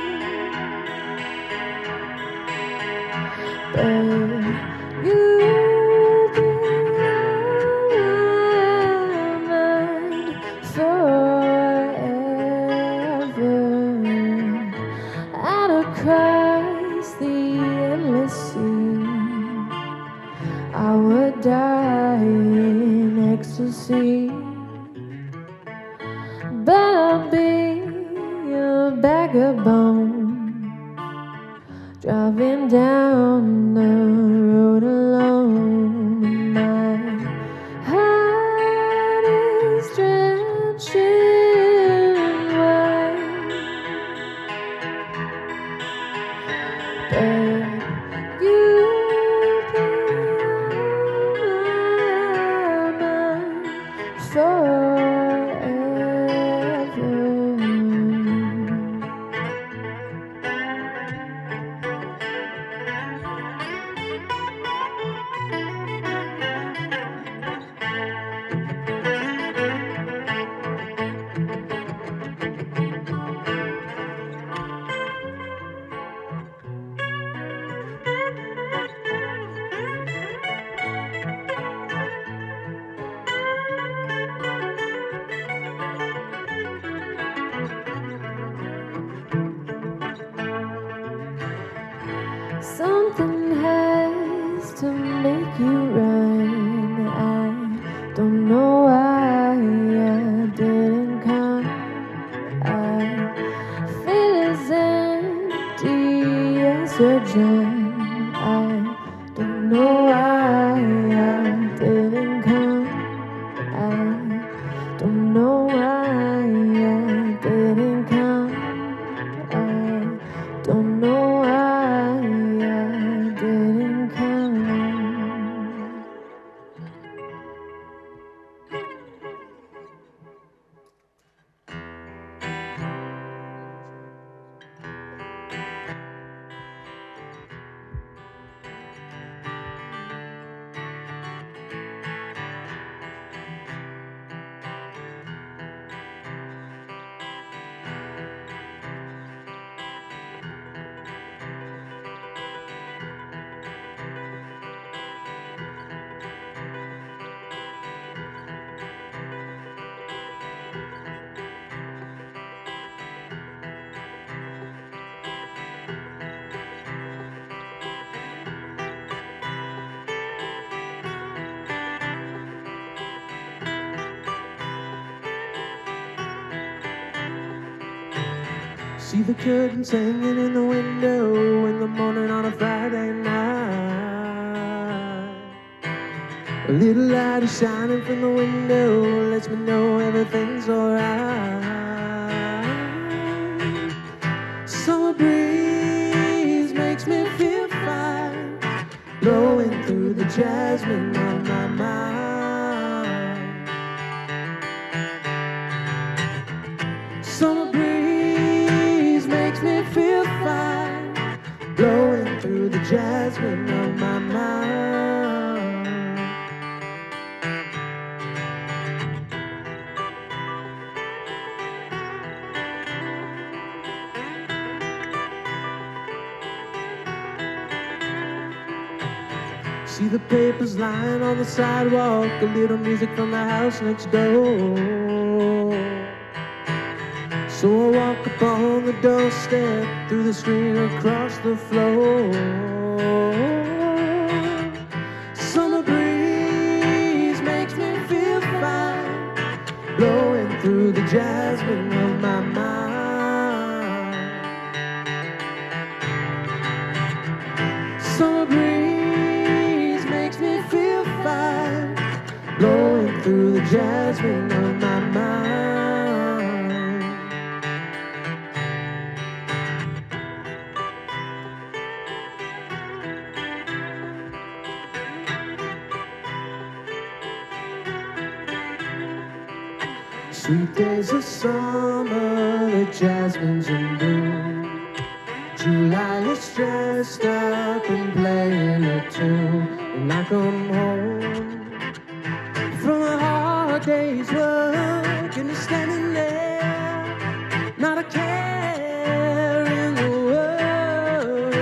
But you'll be on my mind forever. Out across the endless sea, I would die in ecstasy. But I'll be a bag of bones, driving down the road alone. My heart is drenching wine. But you'll be on my mind forever. See the curtains hanging in the window in the morning on a Friday night. A little light is shining from the window, lets me know everything's alright. Summer breeze makes me feel fine, blowing through the jasmine on my mind. Summer breeze makes me feel fine, blowing through the jasmine on my mind. See the papers lying on the sidewalk, a little music from the house next door. So I walk upon the doorstep, through the screen across the floor. Summer breeze makes me feel fine, blowing through the jasmine of my mind. Summer breeze makes me feel fine, blowing through the jasmine of my mind. Sweet days of summer, the jasmine's in bloom. July is dressed up and playing a tune, and I come home from a hard day's work, and you're standing there, not a care in the world.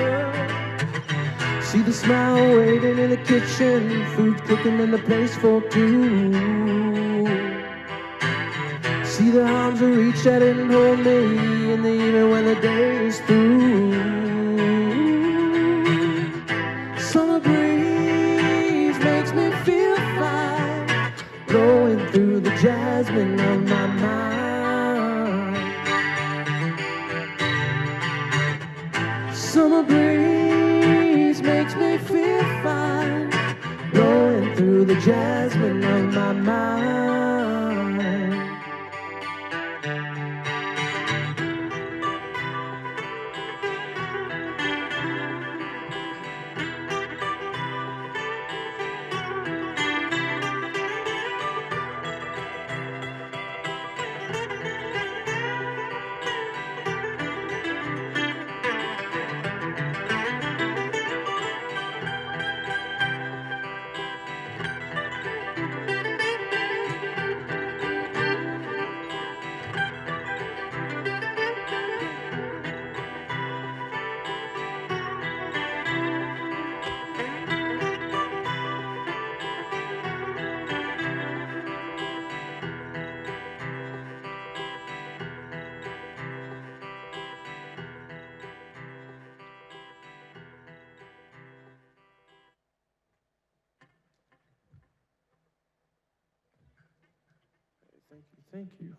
See the smile waiting in the kitchen, food cooking in the place for two. See the arms that reach out and hold me in the evening when the day is through. Summer breeze makes me feel fine, blowing through the jasmine of my mind. Summer breeze makes me feel fine, blowing through the jasmine of my mind. Thank you.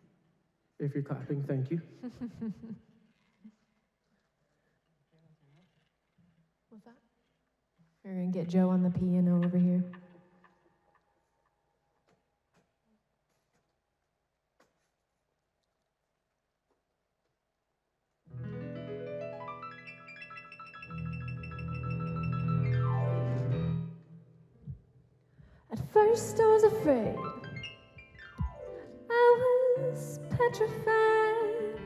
If you're clapping, thank you. What's that? We're gonna get Joe on the piano over here. At first I was afraid, I was petrified,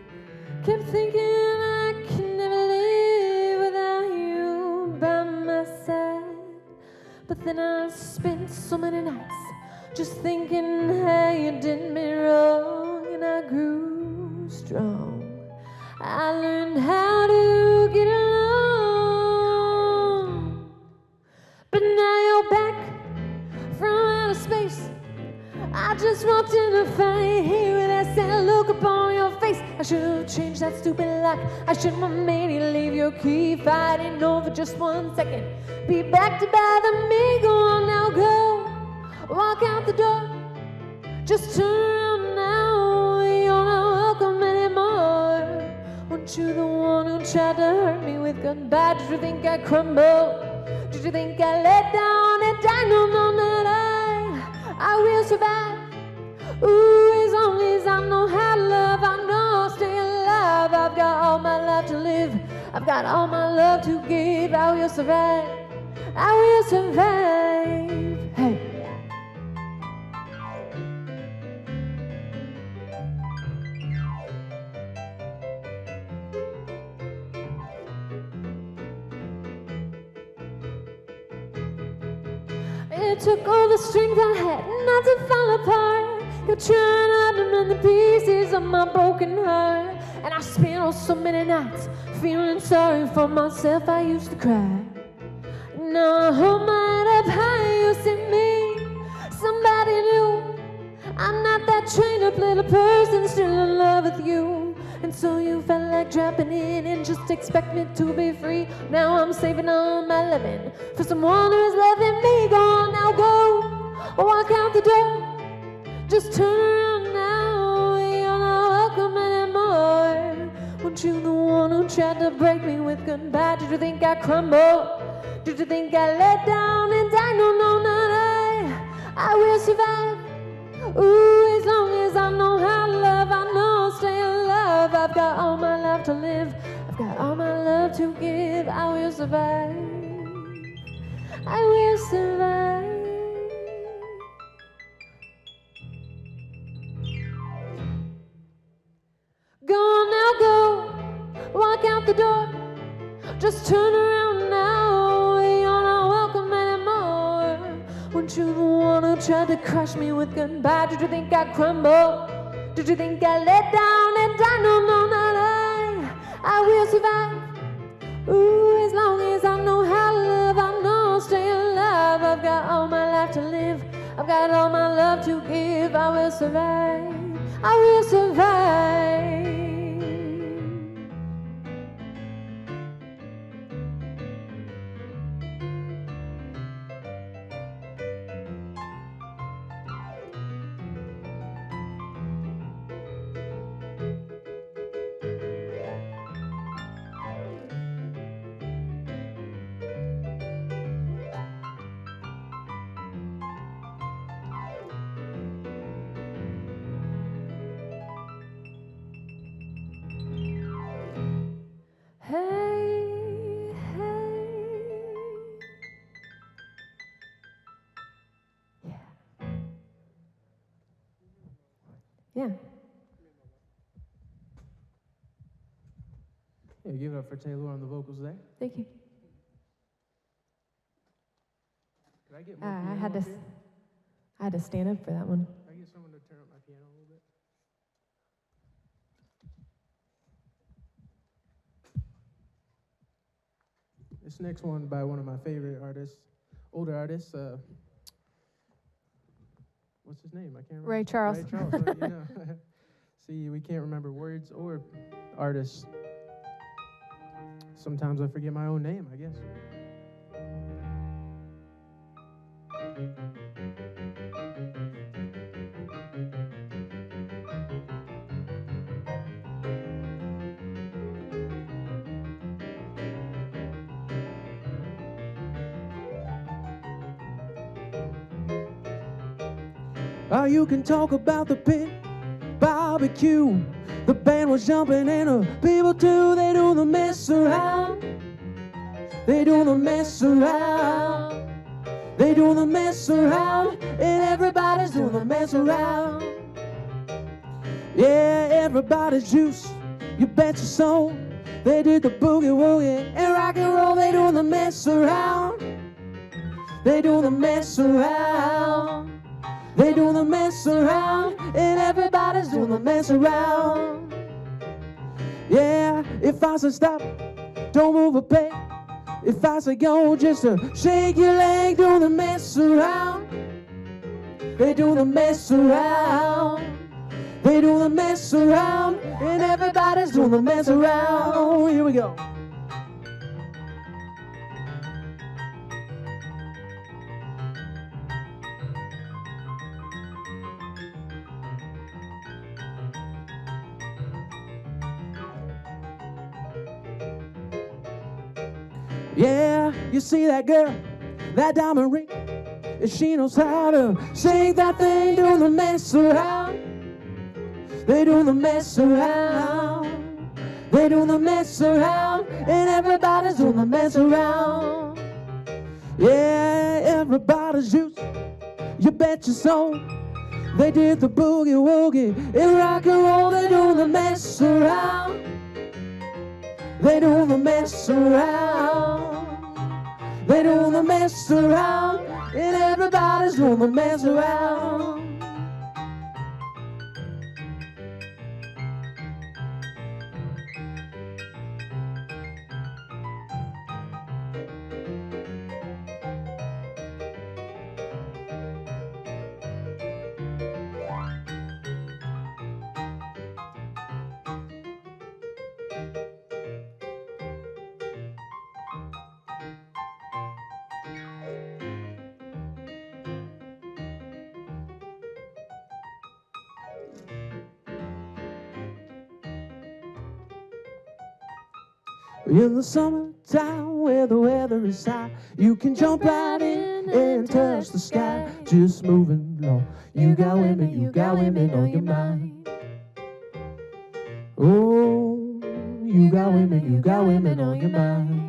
kept thinking I could never live without you by my side. But then I spent so many nights just thinking how you did me wrong, and I grew strong. I learned how to get along, but now you're back from outer space. I just walked in to find you with that sad look upon your face. I should have changed that stupid lock. I should have made you leave your key if I didn't know for just 1 second. Be back to bother me. Go on now, go. Walk out the door. Just turn around now. You're not welcome anymore. Weren't you the tried to hurt me with goodbye? Did you think I crumbled? Did you think I let down and died? No, no, not I will survive. Ooh, as long as I know how to love, I know I'll stay alive. I've got all my life to live. I've got all my love to give. I will survive. I will survive. Hey. It took all the strength I had not to fall apart. Kept trying hard to mend the pieces of my broken heart. And I spent oh so many nights feeling sorry for myself. I used to cry. Now I hold my head up high. You see me, somebody new. I'm not that trained up little person still in love with you. And so you felt like dropping in and just expect me to be free. Now I'm saving all my loving for someone who's loving me. Go on now, go, walk out the door. Just turn around now, you're not welcome anymore. Weren't you the one who tried to break me with goodbye? Did you think I crumbled? Did you think I let down and died? No, no, not I will survive. Ooh, as long as I know how to love, I know I'll stay alive. I've got all my life to live. I've got all my love to give. I will survive. I will survive. Go on now, go. Walk out the door. Just turn around now. You're not welcome anymore. Weren't you the one who tried to crush me with goodbye? Did you think I'd crumble? Did you think I let down and die? No, no, not I will survive. Ooh, as long as I know how to love, I know I'll stay alive. I've got all my life to live. I've got all my love to give. I will survive. I will survive. Hey, hey. Yeah. Yeah, give it up for Taylor on the vocals there. Thank you. Could I get more I piano had to. up here? I had to stand up for that one. Could I get someone to turn up my piano a little bit? This next one by one of my favorite artists, older artists. What's his name? I can't remember. Ray Charles. Ray Charles, right, you know. See, we can't remember words or artists. Sometimes I forget my own name, I guess. You can talk about the pit barbecue. The band was jumping and the people too. They do the mess around. They do the mess around. They do the mess around. And everybody's doing the mess around. Yeah, everybody's juice. You bet your soul. They did the boogie woogie and rock and roll. They do the mess around. They do the mess around. They do the mess around, and everybody's doing the mess around. Yeah, if I say stop, don't move a peg. If I say go, just to shake your leg, do the mess around. They do the mess around. They do the mess around, and everybody's doing the mess around. Here we go. Yeah, you see that girl, that diamond ring. She knows how to shake that thing, doing the mess around. They doing the mess around. They doing the mess around, and everybody's doing the mess around. Yeah, everybody's used. You bet your soul. They did the boogie woogie in rock and roll. They doing the mess around. They doing the mess around. They doing the mess around, and everybody's doing the mess around. In the summertime where the weather is hot, you can jump right in and touch the sky, just moving low. You got women on your mind. Oh, you got women on your mind.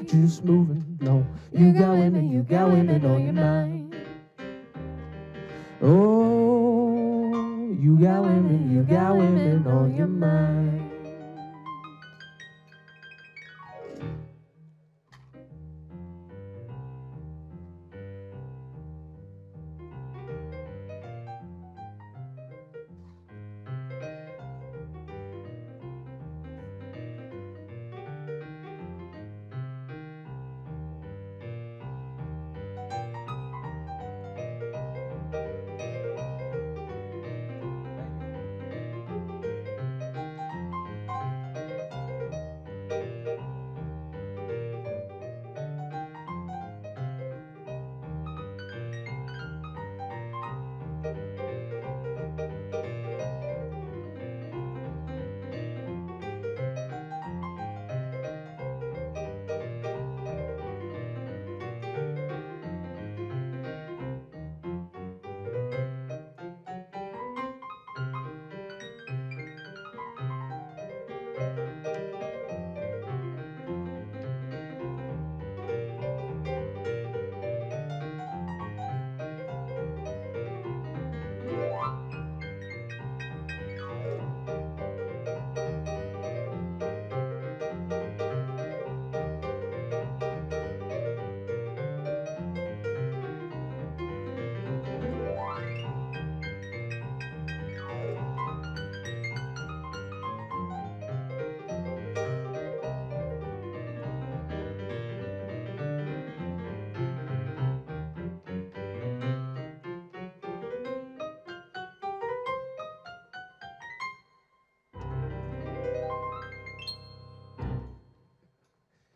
Just moving low. You got women on your mind. Oh, you got women on your mind.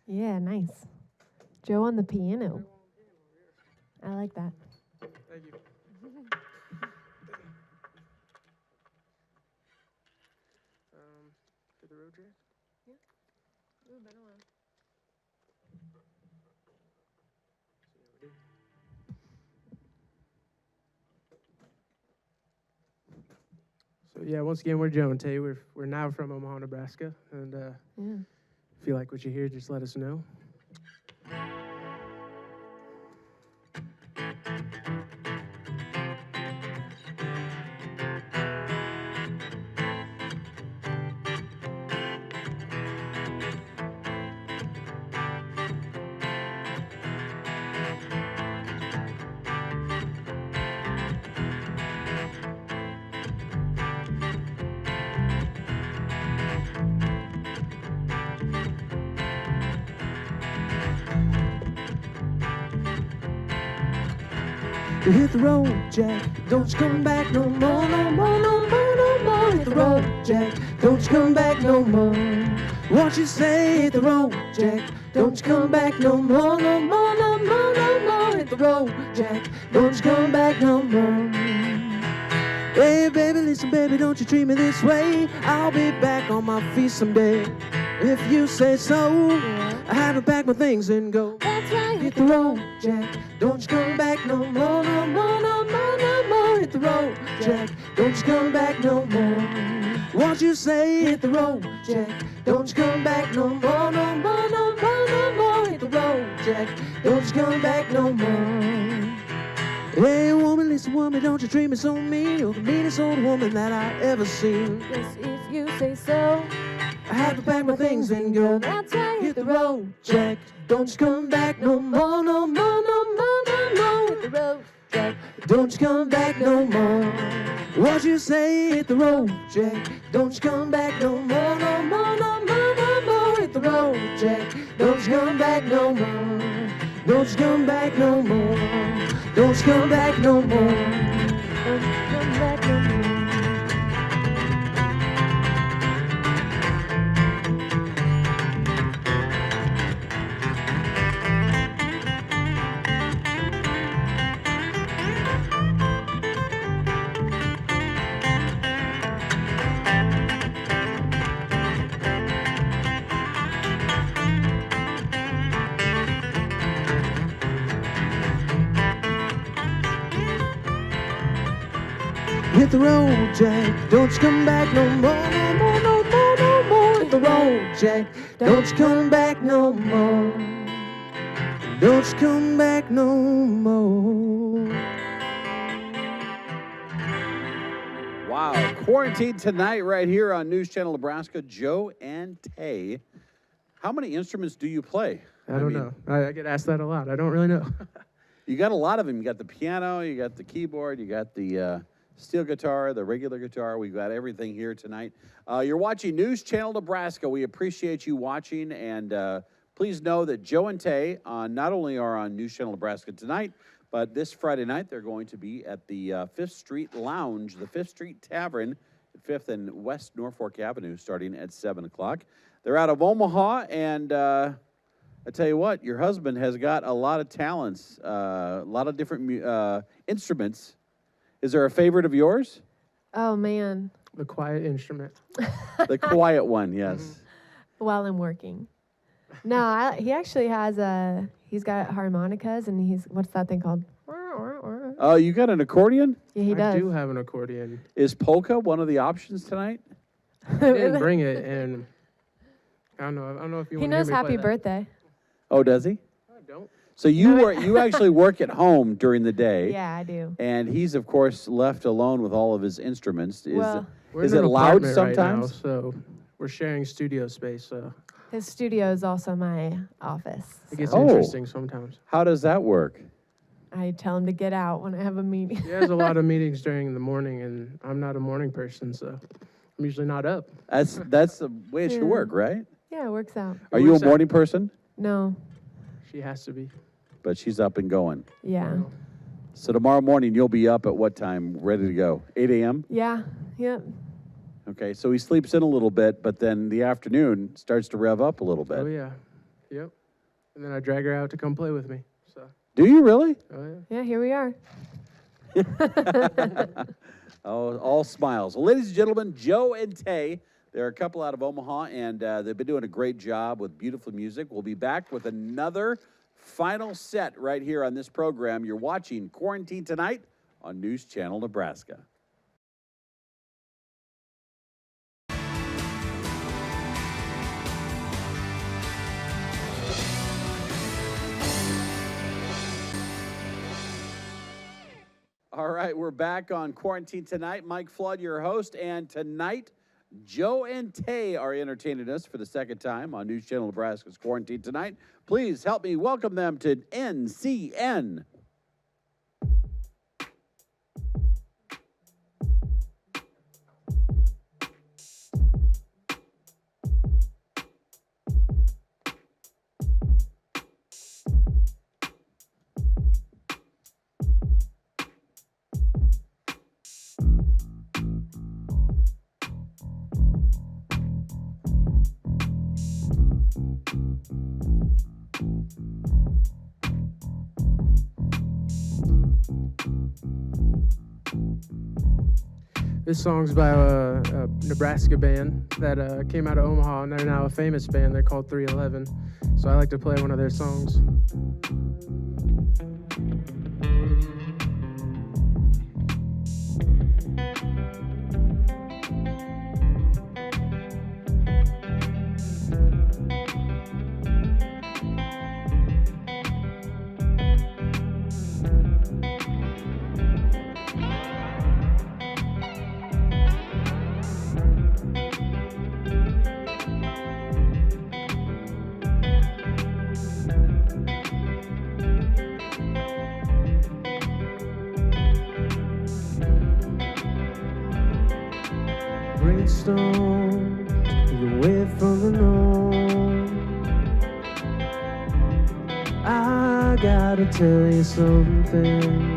Yeah, nice. Joe on the piano. I like that. Thank you. Get the road track? Ooh, been a while. So yeah, once again, we're Joe and Tay. We're now from Omaha, Nebraska, and Yeah. if you like what you hear, just let us know. Hit the road, Jack. Don't you come back no more, no more, no more, no more. Hit the road, Jack. Don't you come back no more. What you say? Hit the road, Jack. Don't you come back no more, no more, no more, no more. Hit the road, Jack. Don't you come back no more. Hey, baby, listen, baby, don't you treat me this way. I'll be back on my feet someday. If you say so, I have to pack my things and go. That's right. Hit the road, Jack. Don't you come back no more, no more, no more, no more. Hit the road, Jack. Don't you come back no more. What you say? Hit the road, Jack. Don't you come back no more, no more, no more, no more. Hit the road, Jack. Don't you come back no more. Hey, woman, listen, woman, don't you treat me so mean. You're the meanest old woman that I ever seen. Yes, if you say so. I have to pack my things and go. That's right. Hit the road, Jack. Don't you come back no more, no more, no more, no more. Hit the road, Jack. Don't you come back no more. What you say? Hit the road, Jack. Don't you come back no more, no more, no more, no more. Hit the road, Jack. Don't you come back no more. Don't you come back no more. Don't you come back no more. Don't you come back no more. Hit the road, Jack. Don't you come back no more, no more, no more, no more. Hit the road, Jack. Don't you come back no more. Don't you come back no more. Wow. Quarantine tonight right here on News Channel Nebraska. Joe and Tay. How many instruments do you play? I don't know. I get asked that a lot. I don't really know. You got a lot of them. You got the piano, you got the keyboard, you got the steel guitar, the regular guitar. We've got everything here tonight. You're watching News Channel Nebraska. We appreciate you watching, and please know that Joe and Tay not only are on News Channel Nebraska tonight, but this Friday night they're going to be at the 5th Street Lounge, the 5th Street Tavern, at 5th and West Norfolk Avenue, starting at 7 o'clock. They're out of Omaha, and I tell you what, your husband has got a lot of talents, a lot of different instruments. Is there a favorite of yours? Oh, man. The quiet instrument. The quiet one, yes. While I'm working. No, he actually has he's got harmonicas, and what's that thing called? Oh, you got an accordion? Yeah, he does. I do have an accordion. Is polka one of the options tonight? I didn't bring it, and I don't know if you He want knows to hear me happy play birthday. Oh, does he? I don't. So you actually work at home during the day. Yeah, I do. And he's, of course, left alone with all of his instruments. We're Is in it an loud apartment right now, sometimes? so we're sharing studio space, so His studio is also my office. it gets so interesting sometimes. How does that work? I tell him to get out when I have a meeting. He has a lot of meetings during the morning, and I'm not a morning person, so I'm usually not up. That's the way it should Yeah. work, right? Yeah, it works out. Are you a works out. morning person? No. She has to be. But she's up and going. Yeah. So tomorrow morning you'll be up at what time, ready to go? 8 a.m.? Yeah. Yep. Okay, so he sleeps in a little bit, but then the afternoon starts to rev up a little bit. Oh, yeah. Yep. And then I drag her out to come play with me. So, Do you really? oh, yeah. Yeah, here we are. Oh, all smiles. Well, ladies and gentlemen, Joe and Tay, they're a couple out of Omaha, and they've been doing a great job with beautiful music. We'll be back with another final set right here on this program. You're watching Quarantine Tonight on News Channel Nebraska. All right, we're back on Quarantine Tonight. Mike Flood, your host, and tonight, Joe and Tay are entertaining us for the second time on News Channel Nebraska's Quarantine Tonight. Please help me welcome them to NCN. This song's by a Nebraska band that came out of Omaha, and they're now a famous band. They're called 311. So I like to play one of their songs. Brainstorm, get away from the norm. I gotta tell you something.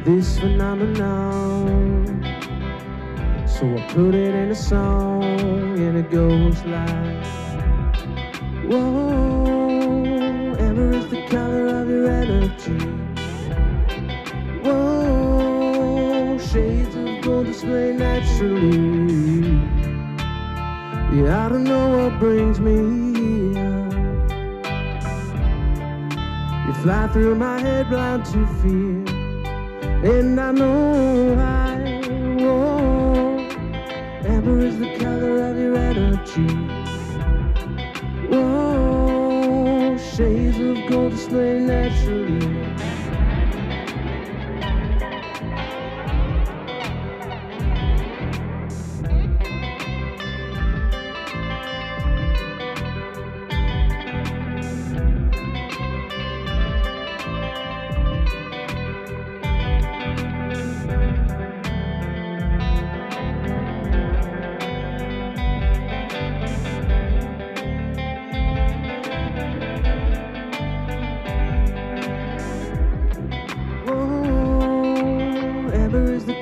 This phenomenon, so I put it in a song, and it goes like, whoa, ever is the color of your energy. Whoa, shades of gold display naturally. Yeah, I don't know what brings me up. You fly through my head blind to fear, and I know I won't. Amber is the color of your energy. Whoa, shades of gold display naturally.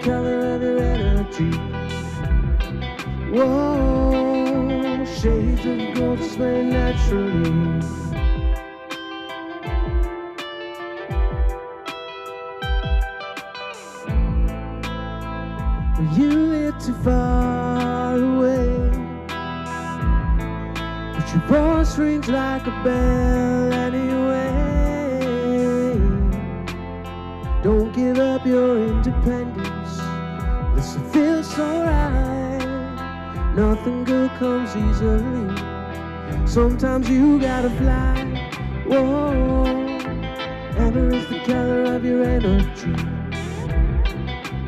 Color of your energy. Whoa, shades of gold display naturally. You live too far away, but your voice rings like a bell anyway. Don't give up your independence. This feels so right. Nothing good comes easily. Sometimes you gotta fly. Whoa, amber is the color of your energy.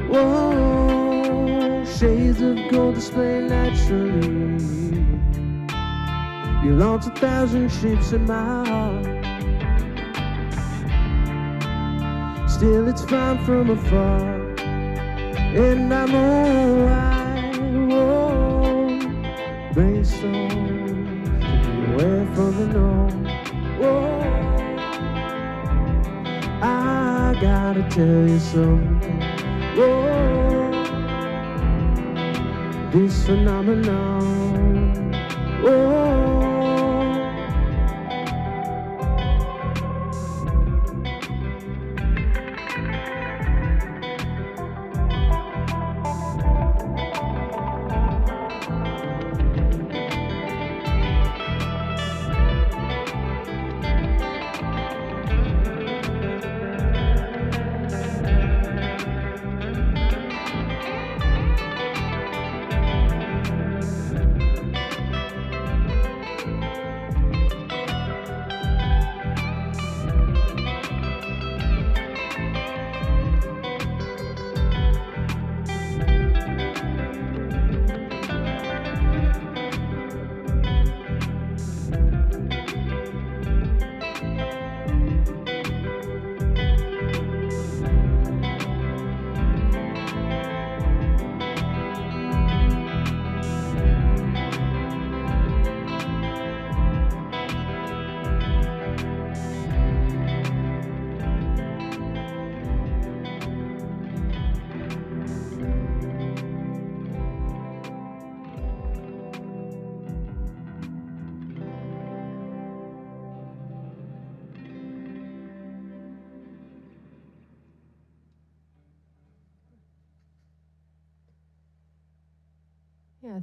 Whoa, shades of gold display naturally. You launch 1,000 ships in my heart. Still it's fine from afar. And I know I won't brainstorm to get away from the norm. Whoa, I gotta tell you something. Whoa, this phenomenon. Whoa.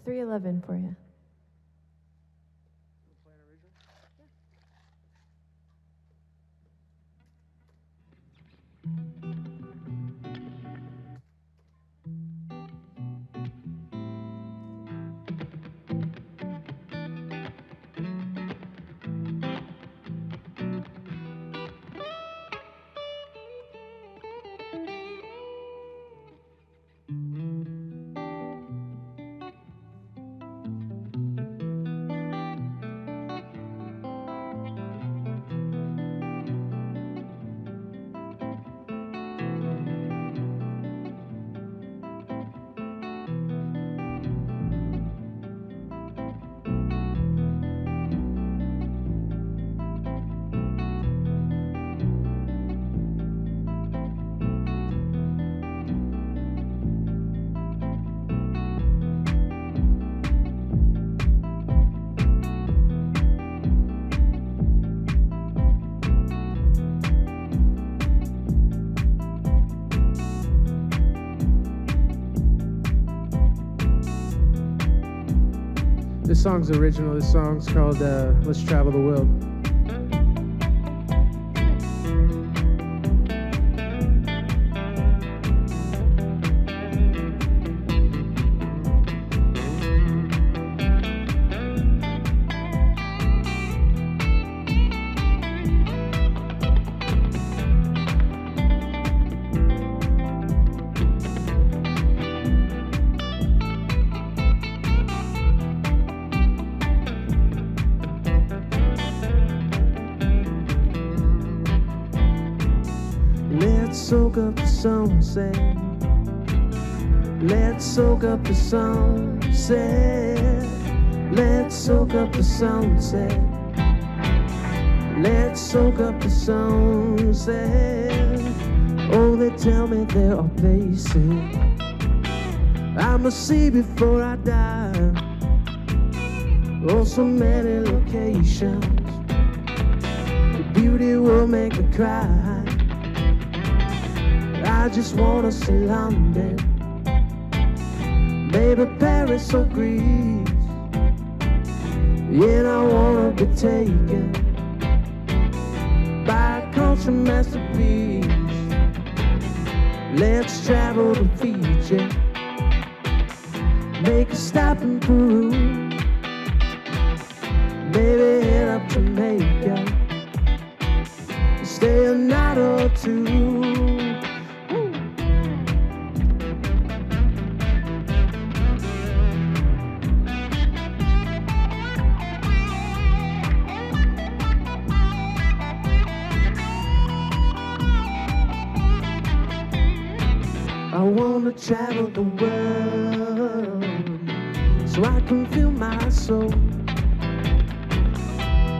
311 for you. This song's original. This song's called Let's Travel the World. Let's soak up the sunset. Let's soak up the sunset. Let's soak up the sunset. Let's soak up the sunset. Oh, they tell me there are places I must see before I die. Oh, so many locations. The beauty will make me cry. I just wanna see London, maybe Paris or Greece. Yeah, I wanna be taken by a culture masterpiece. Let's travel to Fiji, make a stop in Peru, maybe head up to Jamaica, stay a night or two. I wanna travel the world so I can feel my soul.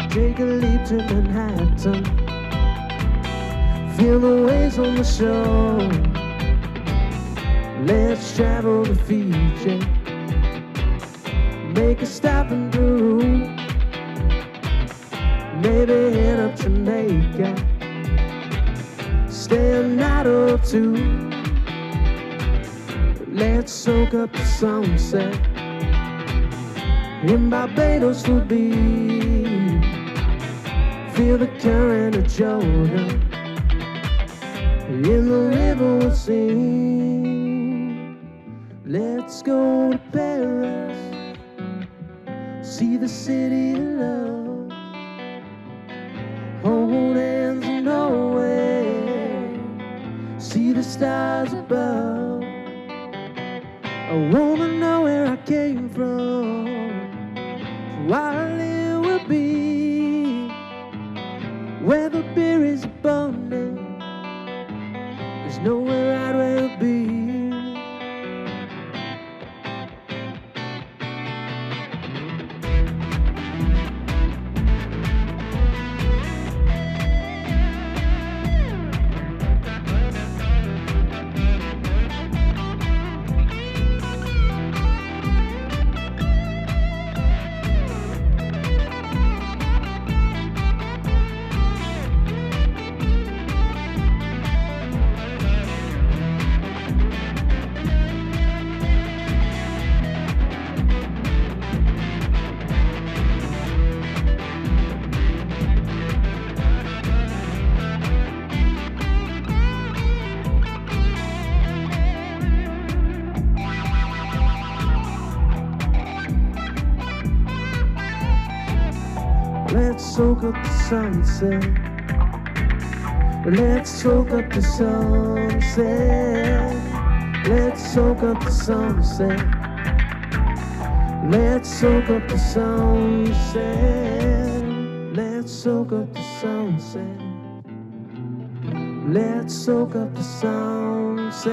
Take a leap to Manhattan, feel the waves on the shore. Let's travel to Fiji, make a stop in Peru, maybe head up to Jamaica, stay a night or two. Let's soak up the sunset in Barbados will be. Feel the current of Jordan, in the river we'll sing. Let's go to Paris, see the city of love, hold hands in Norway, see the stars above. I wanna know where I came from, while it will be, where the beer is abundant. There's nowhere I'd rather be. soak up the sunset. Let's soak up the sunset. Let's soak up the sunset. Let's soak up the sunset. Let's soak up the sunset. Let's soak up the sunset.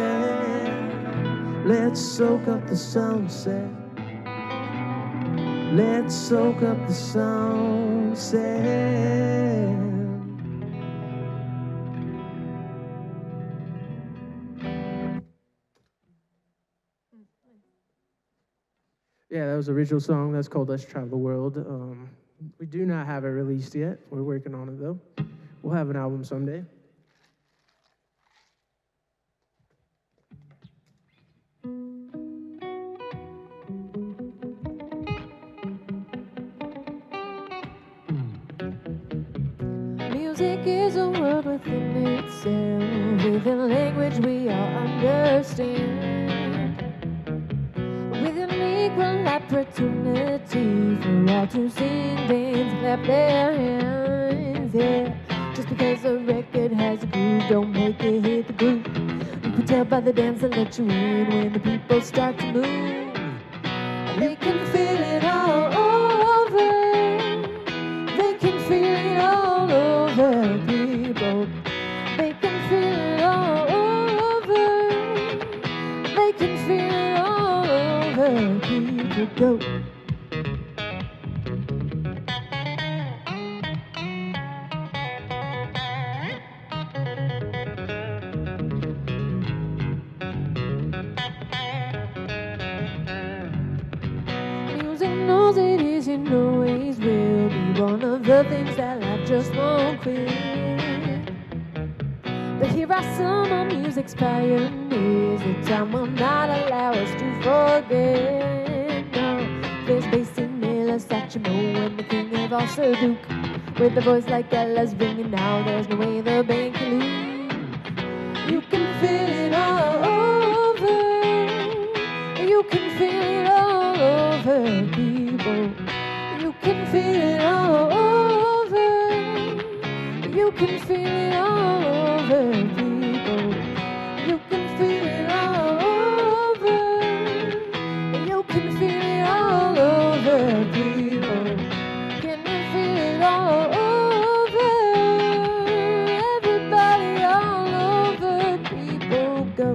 Let's soak up the sunset. Let's soak up the sunset. Yeah, that was an original song. That's called Let's Travel the World. We do not have it released yet. We're working on it, though. We'll have an album someday. Music is a world within itself, with a language we all understand, with an equal opportunity for all to sing, dance, clap their hands. Yeah, just because a record has a groove, don't make it hit the groove. You can tell by the dance that let you in when the people start to move. They can feel it all over. They can feel it all over, people. They can feel it all over. They can feel it all over, people. Go. Music knows it is and always will be one of the things that life just won't quit. But here are some of music's pioneers that time will not allow us to forget. No, there's bass in Miller, Satchmo, and the king of Ulster Duke. With a voice like Ella's ringing now, there's no way the band can lose. You can feel it all over. You can feel it all over, people. You can feel it all over. You can feel it all over, people. You can feel it all over. You can feel it all over, people. Can you feel it all over? Everybody all over, people, go.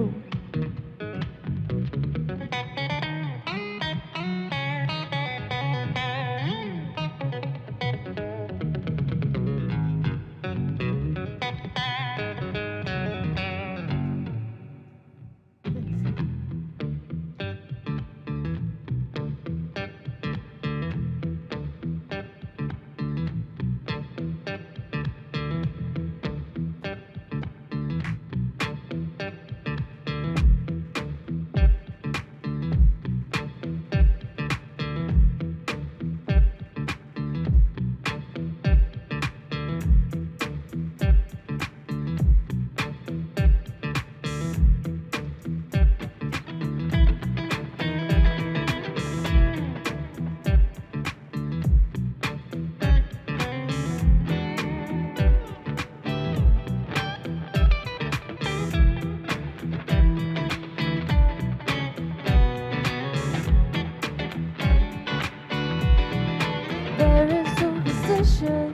There is superstition,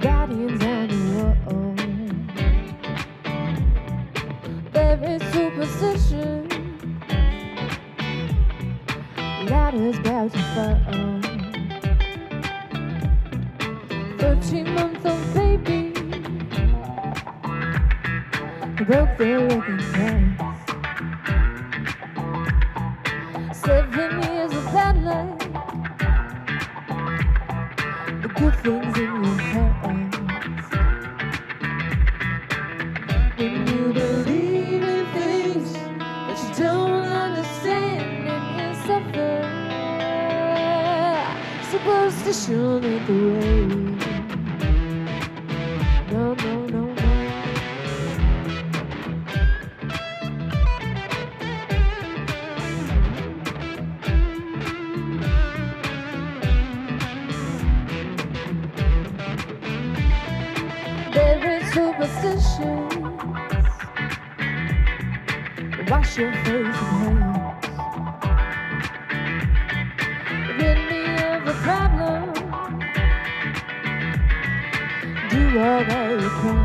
guardians and war. There is superstition, ladders about to fall. 13-month-old baby who broke their looking glass. 7 years of bad luck, the good things in your past. When you believe in things that you don't understand and you suffer, superstition ain't the way. No, no, no, no. superstitions. Wash your face and hands. Rid me of the problem. Do all that you can.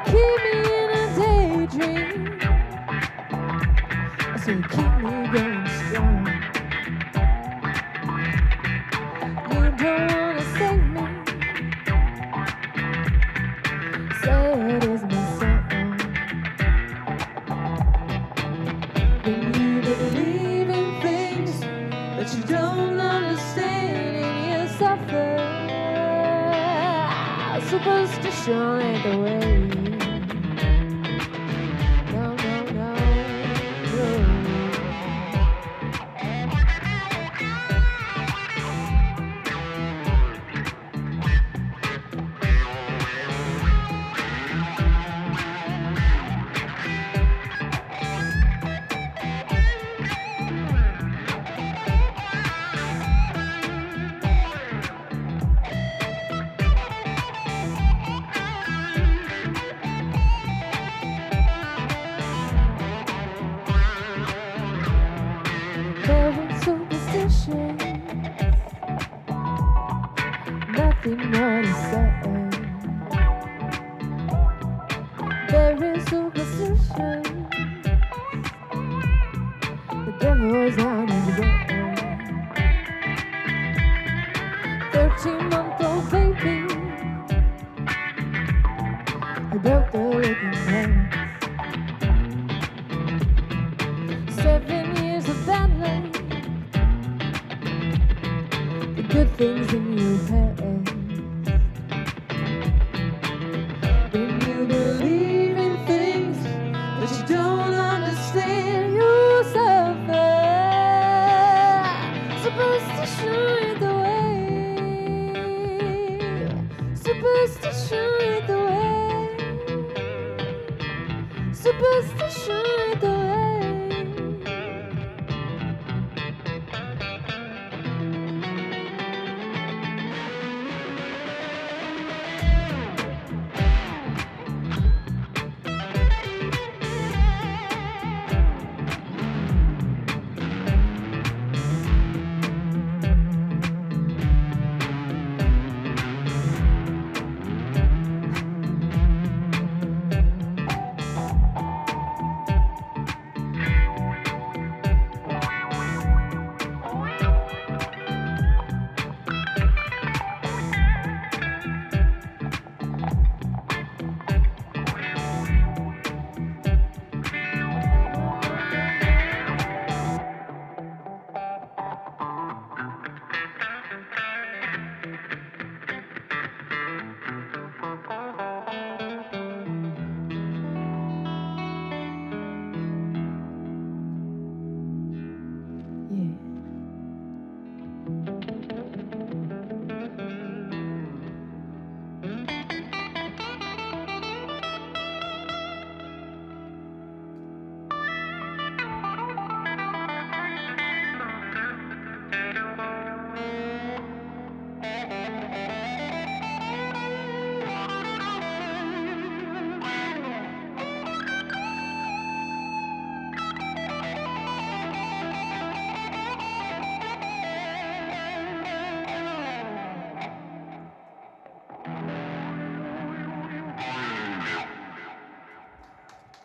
Keep me in a daydream. I say keep me going strong. You don't wanna save me. Say it is my song. When you believe in things that you don't understand and you suffer, superstition ain't the way. No, no, no, no. Very superstitious, nothing more to say. Very superstitious, the devil's on his way. 13-month-old baby, he broke the looking glass. 7 years of bad luck, the good things in your past. When you believe in things that you don't understand, you suffer. Superstition ain't the way. Superstition ain't the way. Superstition ain't the way.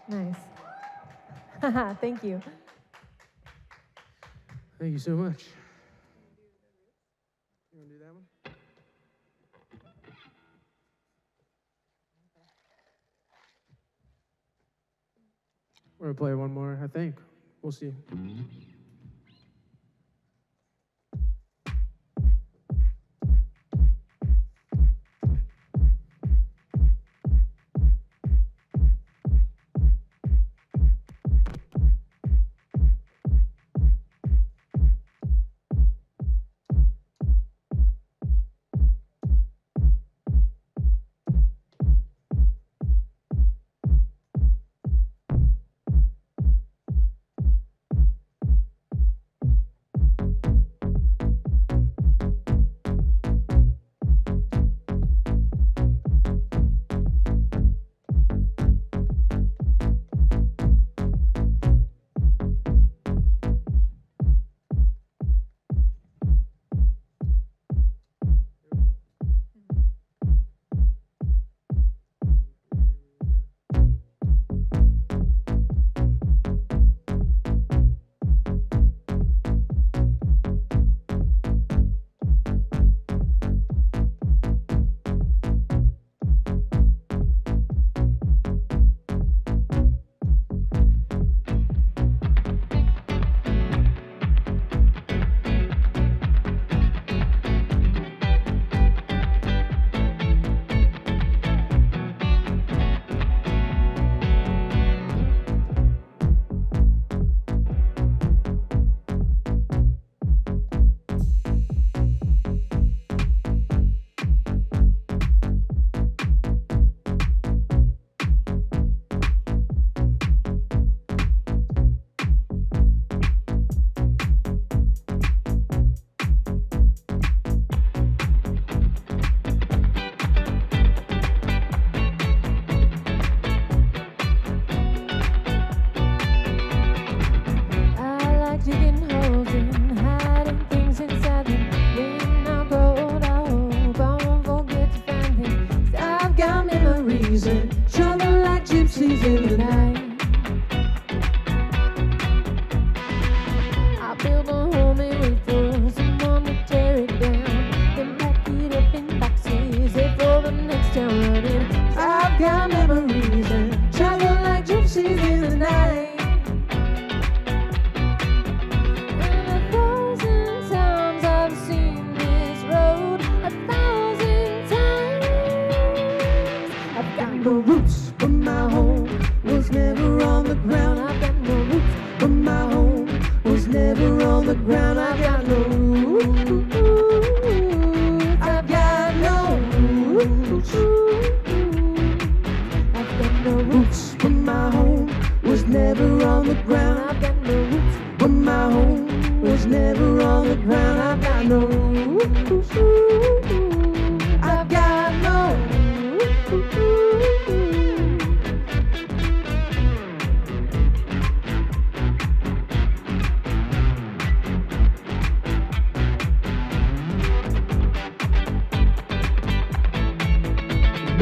Nice. Thank you. Thank you so much. You want to do that one? We're going to play one more, I think. We'll see.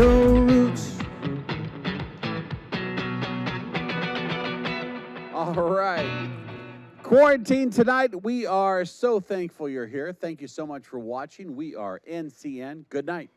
no roots. All right. Quarantine tonight. We are so thankful you're here. Thank you so much for watching. We are NCN. Good night.